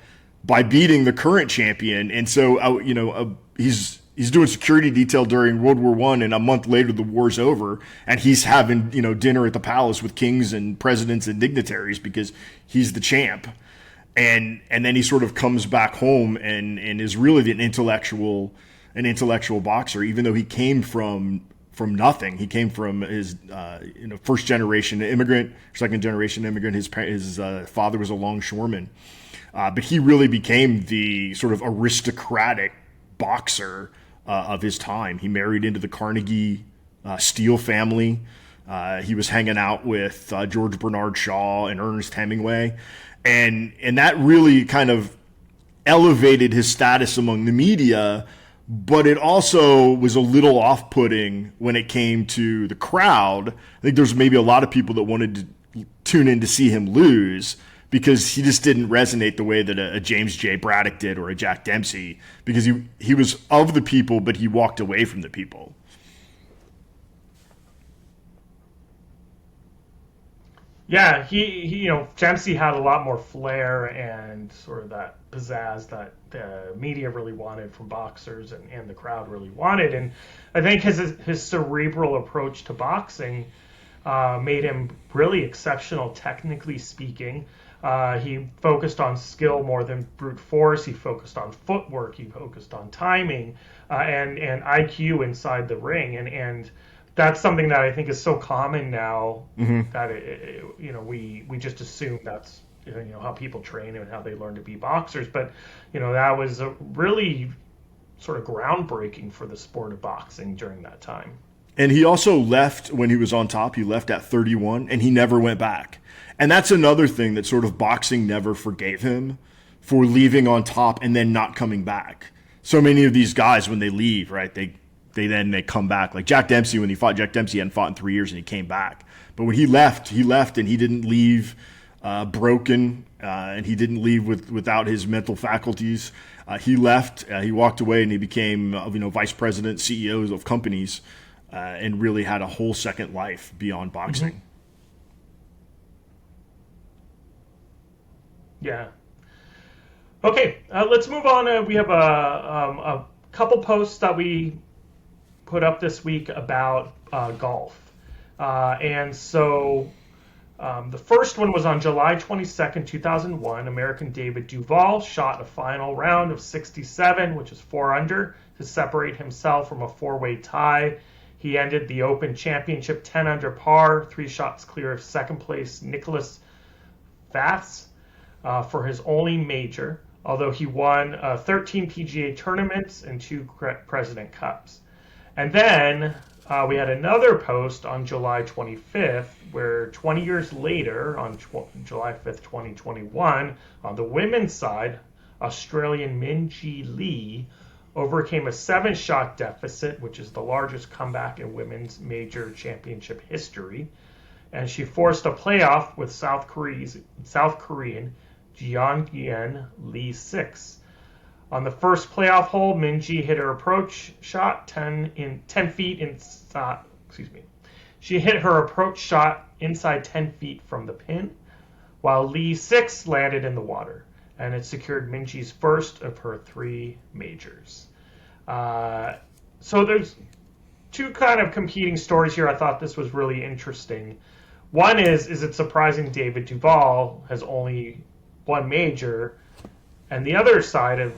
Speaker 2: by beating the current champion. And so, he's doing security detail during World War I, and a month later the war's over, and he's having, dinner at the palace with kings and presidents and dignitaries because he's the champ. And then he sort of comes back home and is really an intellectual boxer, even though he came from nothing. He came from his first generation immigrant, second generation immigrant. His father was a longshoreman, but he really became the sort of aristocratic boxer of his time. He married into the Carnegie Steel family. He was hanging out with George Bernard Shaw and Ernest Hemingway, and that really kind of elevated his status among the media. But it also was a little off-putting when it came to the crowd. I think there's maybe a lot of people that wanted to tune in to see him lose because he just didn't resonate the way that a James J. Braddock did or a Jack Dempsey, because he was of the people, but he walked away from the people.
Speaker 1: Yeah, he Dempsey had a lot more flair and sort of that pizzazz that the media really wanted from boxers and the crowd really wanted. And I think his cerebral approach to boxing made him really exceptional, technically speaking. He focused on skill more than brute force. He focused on footwork. He focused on timing and IQ inside the ring. And that's something that I think is so common now that we just assume that's how people train and how they learn to be boxers. But that was a really sort of groundbreaking for the sport of boxing during that time.
Speaker 2: And he also left when he was on top. He left at 31, and he never went back. And that's another thing that sort of boxing never forgave him, for leaving on top and then not coming back. So many of these guys, when they leave, right, they come back. Like Jack Dempsey, when he fought, Jack Dempsey hadn't fought in 3 years and he came back. But when he left and he didn't leave broken, and he didn't leave without his mental faculties. He left, he walked away, and he became vice president, CEOs of companies, and really had a whole second life beyond boxing.
Speaker 1: Mm-hmm. Yeah. Okay, let's move on. We have a couple posts that we put up this week about golf. And so the first one was on July 22nd, 2001. American David Duval shot a final round of 67, which is 4 under, to separate himself from a 4-way tie. He ended the Open Championship 10 under par, 3 shots clear of second place Nicholas Faths for his only major, although he won 13 PGA tournaments and 2 President Cups. And then we had another post on July 25th, where 20 years later, on July 5th, 2021, on the women's side, Australian Minjee Lee overcame a 7-shot deficit, which is the largest comeback in women's major championship history. And she forced a playoff with South Korean Jeongyeon Lee 6. On the first playoff hole, Minjee hit her approach shot 10 feet inside. She hit her approach shot inside 10 feet from the pin, while Lee 6 landed in the water, and it secured Minjee's first of her 3 majors. So there's 2 kind of competing stories here. I thought this was really interesting. One is it surprising David Duval has only 1 major, and the other side of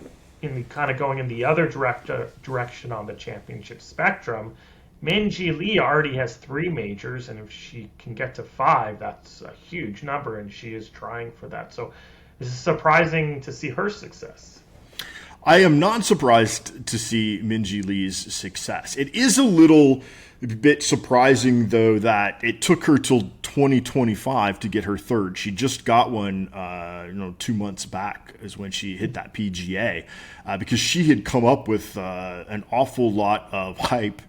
Speaker 1: going in the other direction on the championship spectrum, Minjee Lee already has 3 majors, and if she can get to 5, that's a huge number, and she is trying for that. So this is surprising to see her success.
Speaker 2: I am not surprised to see Minjee Lee's success. It is a little bit surprising, though, that it took her till 2025 to get her third. She just got one, 2 months back is when she hit that PGA, because she had come up with an awful lot of hype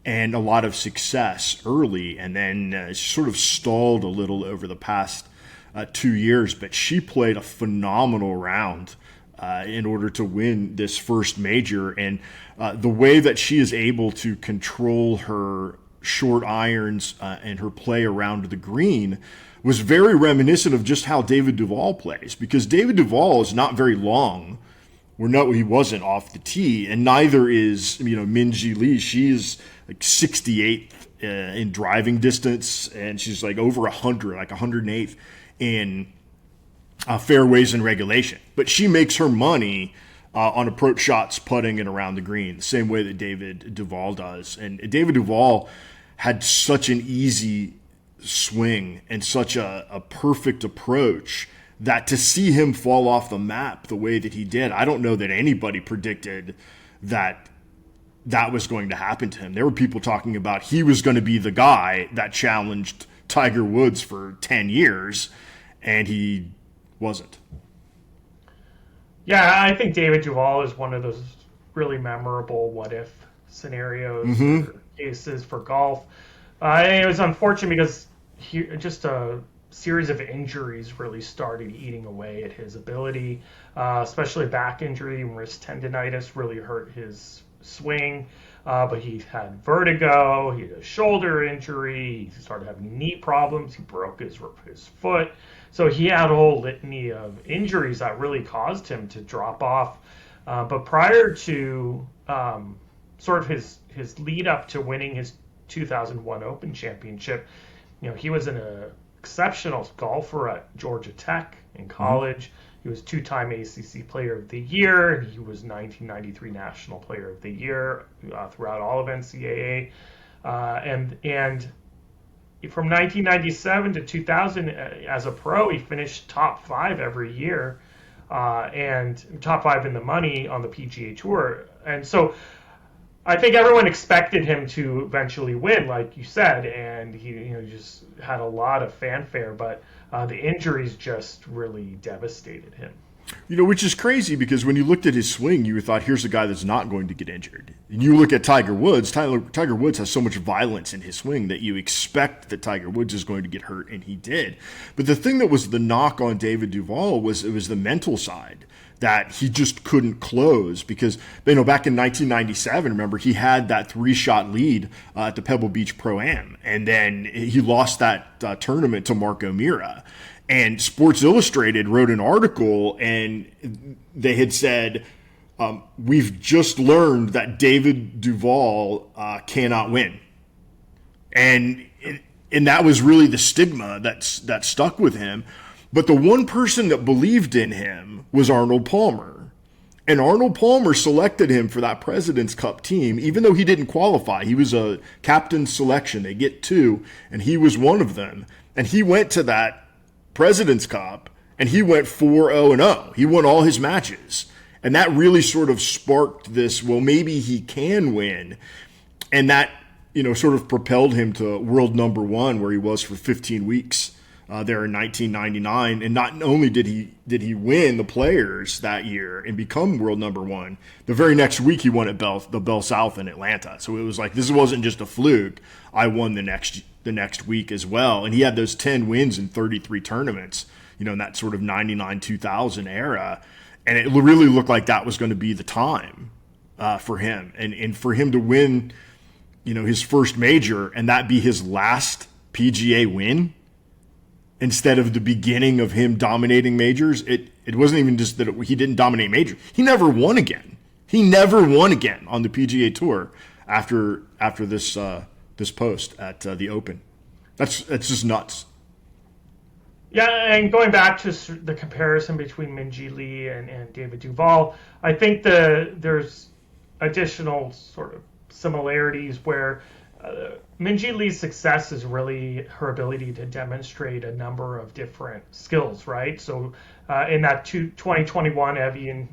Speaker 2: and a lot of success early, and then sort of stalled a little over the past 2 years. But she played a phenomenal round in order to win this first major. And the way that she is able to control her short irons and her play around the green was very reminiscent of just how David Duval plays, because David Duval is not very long. He wasn't off the tee, and neither is Minjee Lee. She's like 68th in driving distance, and she's like over 100, like 108th in fairways and regulation. But she makes her money on approach shots, putting and around the green, the same way that David Duval does. And David Duval had such an easy swing and such a perfect approach that to see him fall off the map the way that he did, I don't know that anybody predicted that was going to happen to him. There were people talking about he was going to be the guy that challenged Tiger Woods for 10 years, and he wasn't.
Speaker 1: Yeah, I think David Duval is one of those really memorable what-if scenarios or cases for golf. It was unfortunate because just a series of injuries really started eating away at his ability, especially back injury and wrist tendonitis really hurt his swing. But he had vertigo, he had a shoulder injury, he started having knee problems, he broke his foot. So he had a whole litany of injuries that really caused him to drop off. But prior to sort of his lead up to winning his 2001 Open Championship, he was an exceptional golfer at Georgia Tech in college. He was two-time ACC Player of the Year. He was 1993 National Player of the Year throughout all of NCAA. And from 1997 to 2000, as a pro, he finished top 5 every year, and top 5 in the money on the PGA Tour. And so I think everyone expected him to eventually win, like you said, and he just had a lot of fanfare, but the injuries just really devastated him.
Speaker 2: Which is crazy, because when you looked at his swing, you thought, here's a guy that's not going to get injured. And you look at Tiger Woods. Tiger Woods has so much violence in his swing that you expect that Tiger Woods is going to get hurt, and he did. But the thing that was the knock on David Duval was the mental side, that he just couldn't close, because back in 1997, remember, he had that 3-shot lead at the Pebble Beach Pro-Am, and then he lost that tournament to Mark O'Meara. And Sports Illustrated wrote an article, and they had said, we've just learned that David Duval cannot win. And that was really the stigma that stuck with him. But the one person that believed in him was Arnold Palmer. And Arnold Palmer selected him for that President's Cup team, even though he didn't qualify. He was a captain's selection. They get 2, and he was one of them. And he went to that President's Cup, and he went 4-0-0. He won all his matches. And that really sort of sparked this, well, maybe he can win. And that, sort of propelled him to world number 1, where he was for 15 weeks there in 1999. And not only did he win the Players that year and become world number 1, the very next week he won at the Bell South in Atlanta. So it was like, this wasn't just a fluke. I won the next week as well. And he had those 10 wins in 33 tournaments, in that sort of 99-2000 era. And it really looked like that was going to be the time for him. And for him to win, his first major, and that be his last PGA win, instead of the beginning of him dominating majors, it wasn't even just that he didn't dominate majors. He never won again. He never won again on the PGA Tour after this post at the Open. That's just nuts.
Speaker 1: Yeah, and going back to the comparison between Minjee Lee and David Duval, I think there's additional sort of similarities where Minjee Lee's success is really her ability to demonstrate a number of different skills, right? So in that 2021 Evian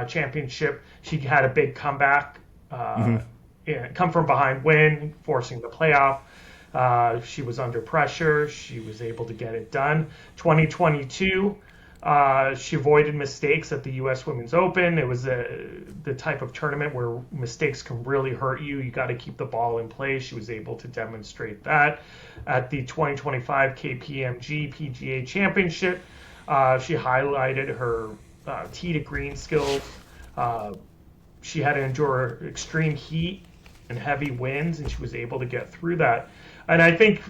Speaker 1: championship. She had a big comeback, come from behind win, forcing the playoff. She was under pressure. She was able to get it done. 2022, she avoided mistakes at the U.S. Women's Open. It was the type of tournament where mistakes can really hurt you. You got to keep the ball in play. She was able to demonstrate that. At the 2025 KPMG PGA Championship, she highlighted her tee to green skills. She had to endure extreme heat and heavy winds, and she was able to get through that. And I think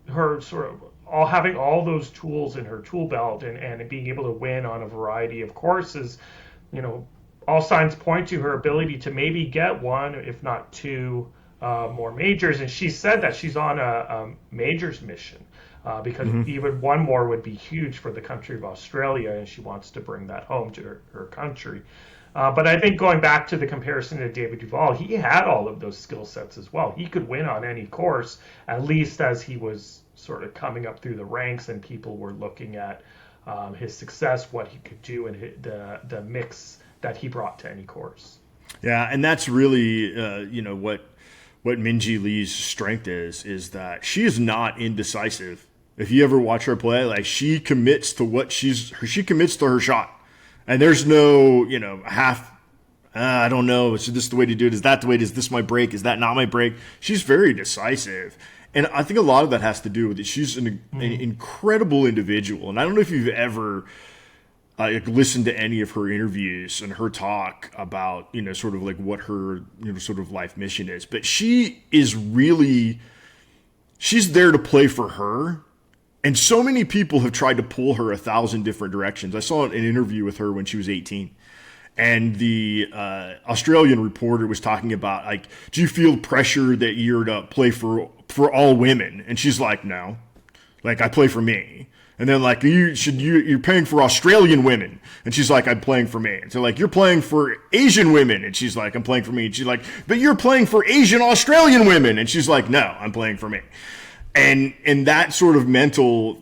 Speaker 1: her sort of having all those tools in her tool belt and being able to win on a variety of courses, all signs point to her ability to maybe get one, if not two, more majors. And she said that she's on a majors mission because even one more would be huge for the country of Australia, and she wants to bring that home to her country. But I think going back to the comparison to David Duval, he had all of those skill sets as well. He could win on any course, at least as he was sort of coming up through the ranks and people were looking at his success, what he could do, and the mix that he brought to any course.
Speaker 2: Yeah, and that's really what Minjee Lee's strength is that she is not indecisive. If you ever watch her play, like she commits to her shot. And there's no, half, I don't know, is this the way to do it? Is that the way? Is this my break? Is that not my break? She's very decisive. And I think a lot of that has to do with it. She's an incredible individual. And I don't know if you've ever listened to any of her interviews and her talk about, sort of like what her, sort of life mission is. But she's there to play for her. And so many people have tried to pull her 1,000 different directions. I saw an interview with her when she was 18. And the Australian reporter was talking about, like, do you feel pressure that you're to play for all women? And she's like, no. Like, I play for me. And then, like, you're playing for Australian women. And she's like, I'm playing for me. And so, like, you're playing for Asian women. And she's like, I'm playing for me. And she's like, but you're playing for Asian Australian women. And she's like, no, I'm playing for me. And that sort of mental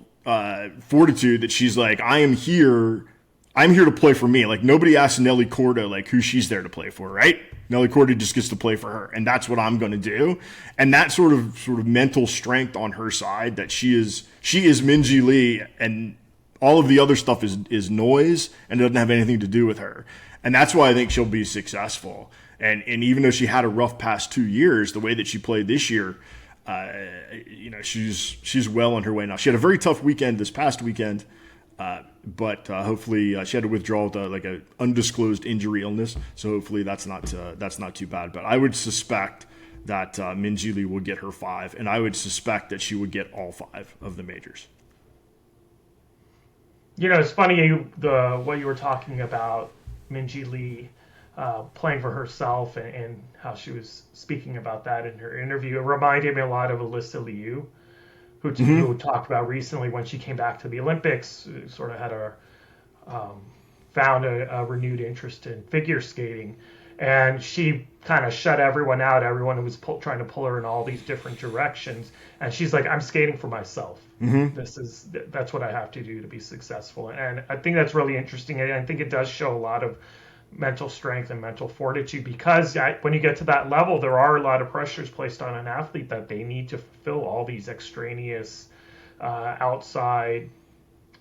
Speaker 2: fortitude that she's like, I'm here to play for me. Like, nobody asks Nelly Korda, like, who she's there to play for, right? Nelly Korda just gets to play for her, and that's what I'm going to do. And that sort of mental strength on her side, that she is Minjee Lee, and all of the other stuff is noise and doesn't have anything to do with her. And that's why I think she'll be successful. And even though she had a rough past 2 years, the way that she played this year, she's well on her way now. She had a very tough weekend this past weekend, but hopefully she had to withdraw with like an undisclosed injury illness. So hopefully that's not too bad. But I would suspect that Minjee Lee will get her 5, and I would suspect that she would get all 5 of the majors.
Speaker 1: It's funny what you were talking about, Minjee Lee playing for herself and how she was speaking about that in her interview. It reminded me a lot of Alyssa Liu, who talked about recently when she came back to the Olympics, sort of had found a renewed interest in figure skating. And she kind of shut everyone out. Everyone was trying to pull her in all these different directions. And she's like, I'm skating for myself. That's what I have to do to be successful. And I think that's really interesting. And I think it does show a lot of mental strength and mental fortitude, because when you get to that level, there are a lot of pressures placed on an athlete that they need to fulfill all these extraneous outside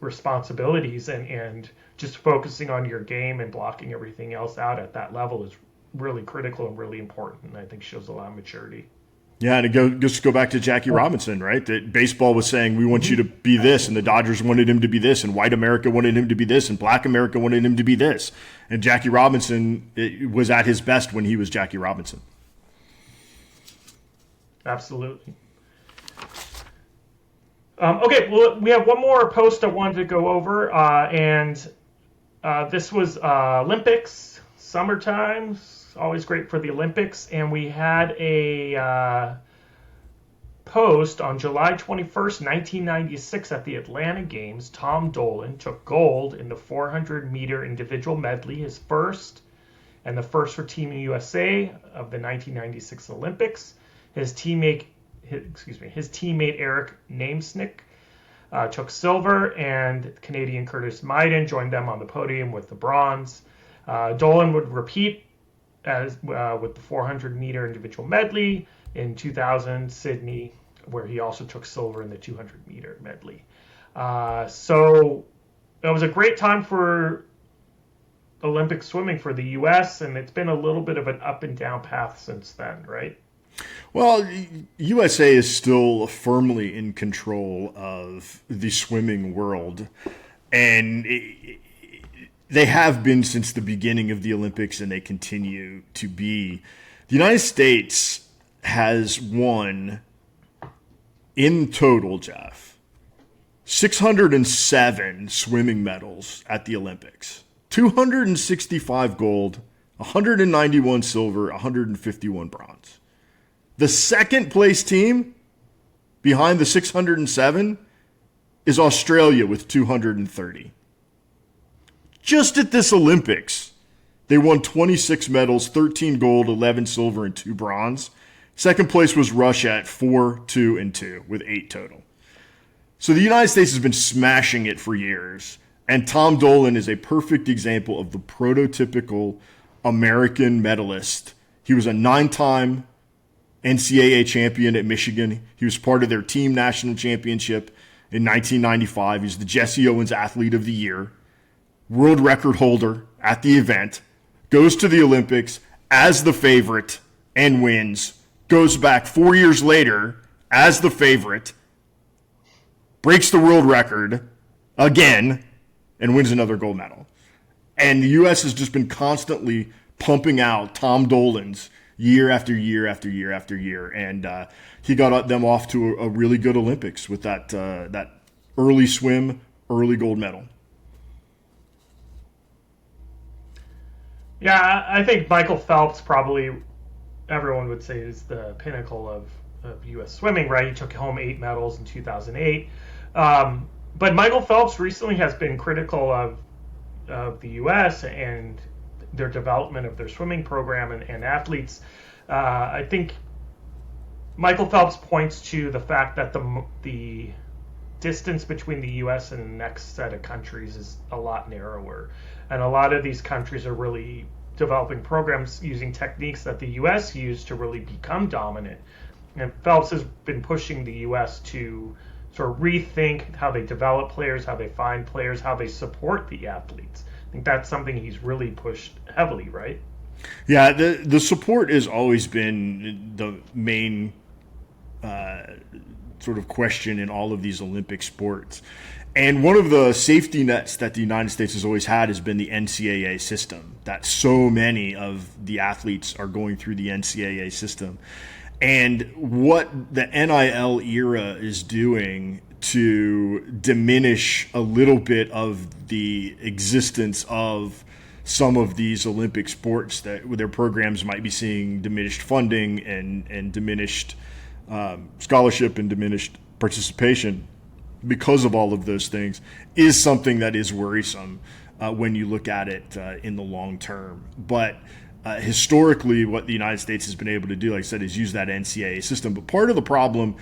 Speaker 1: responsibilities, and just focusing on your game and blocking everything else out at that level is really critical and really important, and I think shows a lot of maturity.
Speaker 2: Yeah, and just go back to Jackie Robinson, right? That baseball was saying, we want you to be this, and the Dodgers wanted him to be this, and white America wanted him to be this, and black America wanted him to be this. And Jackie Robinson was at his best when he was Jackie Robinson.
Speaker 1: Absolutely. Okay, well, we have one more post I wanted to go over, and this was Olympics, summertime. Always great for the Olympics. And we had a post on July 21st, 1996 at the Atlanta Games. Tom Dolan took gold in the 400-meter individual medley, his first, and the first for Team USA of the 1996 Olympics. His teammate Eric Namesnick took silver, and Canadian Curtis Myden joined them on the podium with the bronze. Dolan would repeat as with the 400-meter individual medley in 2000 Sydney, where he also took silver in the 200-meter medley. So it was a great time for Olympic swimming for the U.S., and it's been a little bit of an up and down path since then, right?
Speaker 2: Well, USA is still firmly in control of the swimming world, and they have been since the beginning of the Olympics, and they continue to be. The United States has won, in total, Jeff, 607 swimming medals at the Olympics. 265 gold, 191 silver, 151 bronze. The second place team behind the 607 is Australia with 230. Just at this Olympics, they won 26 medals, 13 gold, 11 silver, and 2 bronze. Second place was Russia at 4, 2, and 2 with 8 total. So the United States has been smashing it for years. And Tom Dolan is a perfect example of the prototypical American medalist. He was a 9-time NCAA champion at Michigan. He was part of their team national championship in 1995. He's the Jesse Owens Athlete of the Year, world record holder at the event, goes to the Olympics as the favorite and wins, goes back 4 years later as the favorite, breaks the world record again, and wins another gold medal. And the U.S. has just been constantly pumping out Tom Dolan's year after year after year after year. And he got them off to a really good Olympics with that early swim, early gold medal.
Speaker 1: Yeah, I think Michael Phelps probably, everyone would say, is the pinnacle of U.S. swimming, right? He took home 8 medals in 2008. But Michael Phelps recently has been critical of the U.S. and their development of their swimming program and athletes. I think Michael Phelps points to the fact that the distance between the U.S. and the next set of countries is a lot narrower. And a lot of these countries are really developing programs using techniques that the U.S. used to really become dominant. And Phelps has been pushing the U.S. to sort of rethink how they develop players, how they find players, how they support the athletes. I think that's something he's really pushed heavily, right?
Speaker 2: Yeah, the support has always been the main sort of question in all of these Olympic sports. And one of the safety nets that the United States has always had has been the NCAA system, that so many of the athletes are going through the NCAA system. And what the NIL era is doing to diminish a little bit of the existence of some of these Olympic sports, that their programs might be seeing diminished funding and diminished scholarship and diminished participation because of all of those things, is something that is worrisome when you look at it in the long term. But historically, what the United States has been able to do, like I said, is use that NCAA system. But part of the problem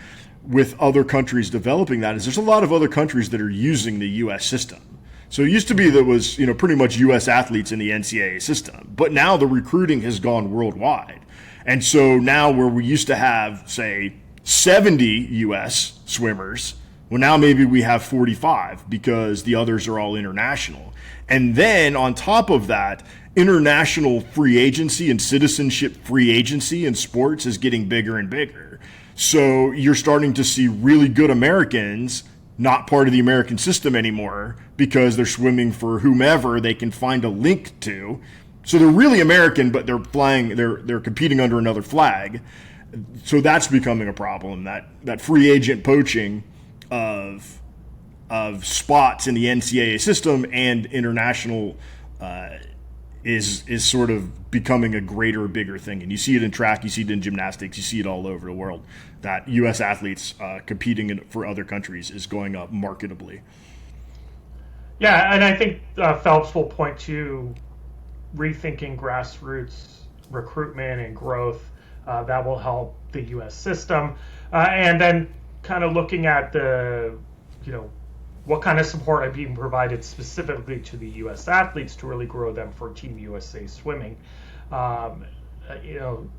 Speaker 2: with other countries developing that is there's a lot of other countries that are using the U.S. system. So it used to be that was, pretty much U.S. athletes in the NCAA system. But now the recruiting has gone worldwide. And so now where we used to have, say, 70 U.S. swimmers, well, now maybe we have 45 because the others are all international. And then on top of that, international free agency and citizenship free agency in sports is getting bigger and bigger. So you're starting to see really good Americans not part of the American system anymore because they're swimming for whomever they can find a link to. So they're really American, but they're competing under another flag. So that's becoming a problem, that free agent poaching of spots in the NCAA system and international is sort of becoming a greater, bigger thing. And you see it in track, you see it in gymnastics, you see it all over the world, that U.S. athletes competing for other countries is going up marketably.
Speaker 1: Yeah, and I think Phelps will point to rethinking grassroots recruitment and growth that will help the U.S. system. And then kind of looking at the what kind of support are being provided specifically to the U.S. athletes to really grow them for Team USA swimming. Um, you know,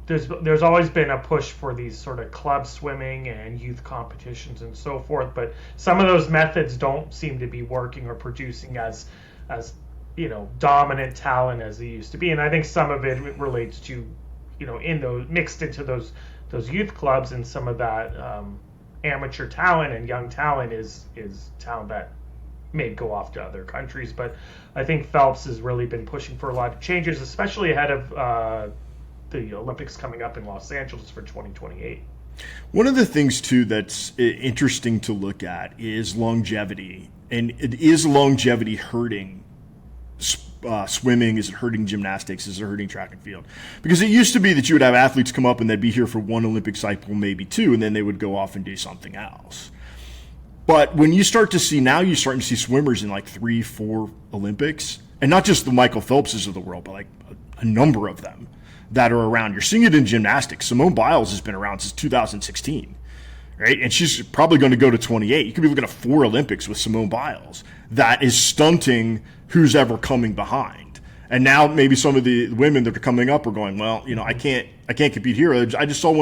Speaker 1: there's always been a push for these sort of club swimming and youth competitions and so forth, but some of those methods don't seem to be working or producing as dominant talent as they used to be. And I think some of it relates to in those mixed into those youth clubs, and some of that amateur talent and young talent is talent that may go off to other countries. But I think Phelps has really been pushing for a lot of changes, especially ahead of the Olympics coming up in Los Angeles for 2028.
Speaker 2: One of the things, too, that's interesting to look at is longevity. And is longevity hurting swimming? Is it hurting gymnastics? Is it hurting track and field? Because it used to be that you would have athletes come up and they'd be here for one Olympic cycle, maybe two, and then they would go off and do something else. But when you start to see, now you're starting to see swimmers in like 3-4 Olympics, and not just the Michael Phelpses of the world, but like a number of them that are around. You're seeing it in gymnastics. Simone Biles has been around since 2016, right? And she's probably going to go to 28. You could be looking at 4 Olympics with Simone Biles. That is stunting who's ever coming behind. And now maybe some of the women that are coming up are going, well, I can't compete here. I just saw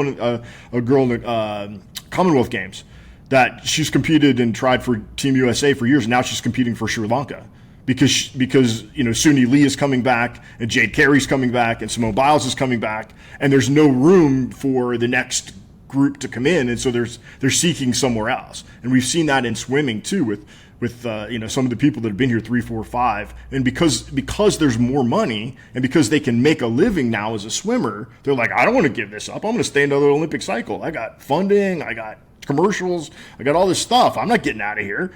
Speaker 2: a girl in the Commonwealth Games that she's competed and tried for Team USA for years, and now she's competing for Sri Lanka. Because Suni Lee is coming back, and Jade Carey's coming back, and Simone Biles is coming back, and there's no room for the next group to come in, and so they're seeking somewhere else. And we've seen that in swimming too, with some of the people that have been here 3, 4, 5, and because there's more money, and because they can make a living now as a swimmer, they're like, I don't want to give this up. I'm going to stay another Olympic cycle. I got funding, I got commercials, I got all this stuff. I'm not getting out of here.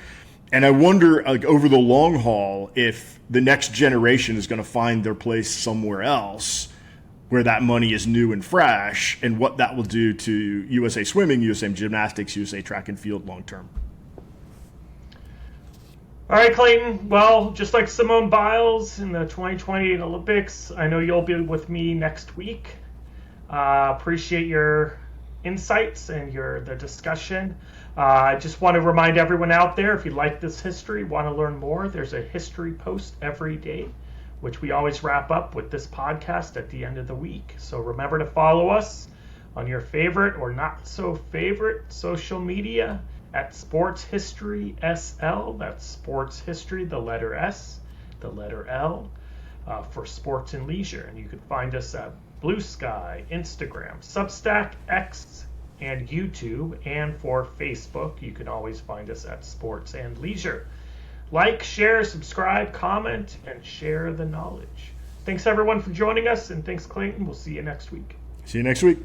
Speaker 2: And I wonder, like, over the long haul, if the next generation is going to find their place somewhere else where that money is new and fresh, and what that will do to USA swimming, USA gymnastics, USA track and field long term.
Speaker 1: All right, Clayton. Well, just like Simone Biles in the 2028 Olympics, I know you'll be with me next week. Appreciate your insights and the discussion. I just want to remind everyone out there, if you like this history, want to learn more, there's a history post every day, which we always wrap up with this podcast at the end of the week. So remember to follow us on your favorite or not so favorite social media at Sports History SL. That's Sports History, the letter S, the letter L, for sports and leisure. And you can find us at Blue Sky, Instagram, Substack, X, and YouTube. And for Facebook, you can always find us at Sports and Leisure. Like, share, subscribe, comment, and share the knowledge. Thanks everyone for joining us, and thanks Clayton. We'll see you next week.
Speaker 2: See you next week.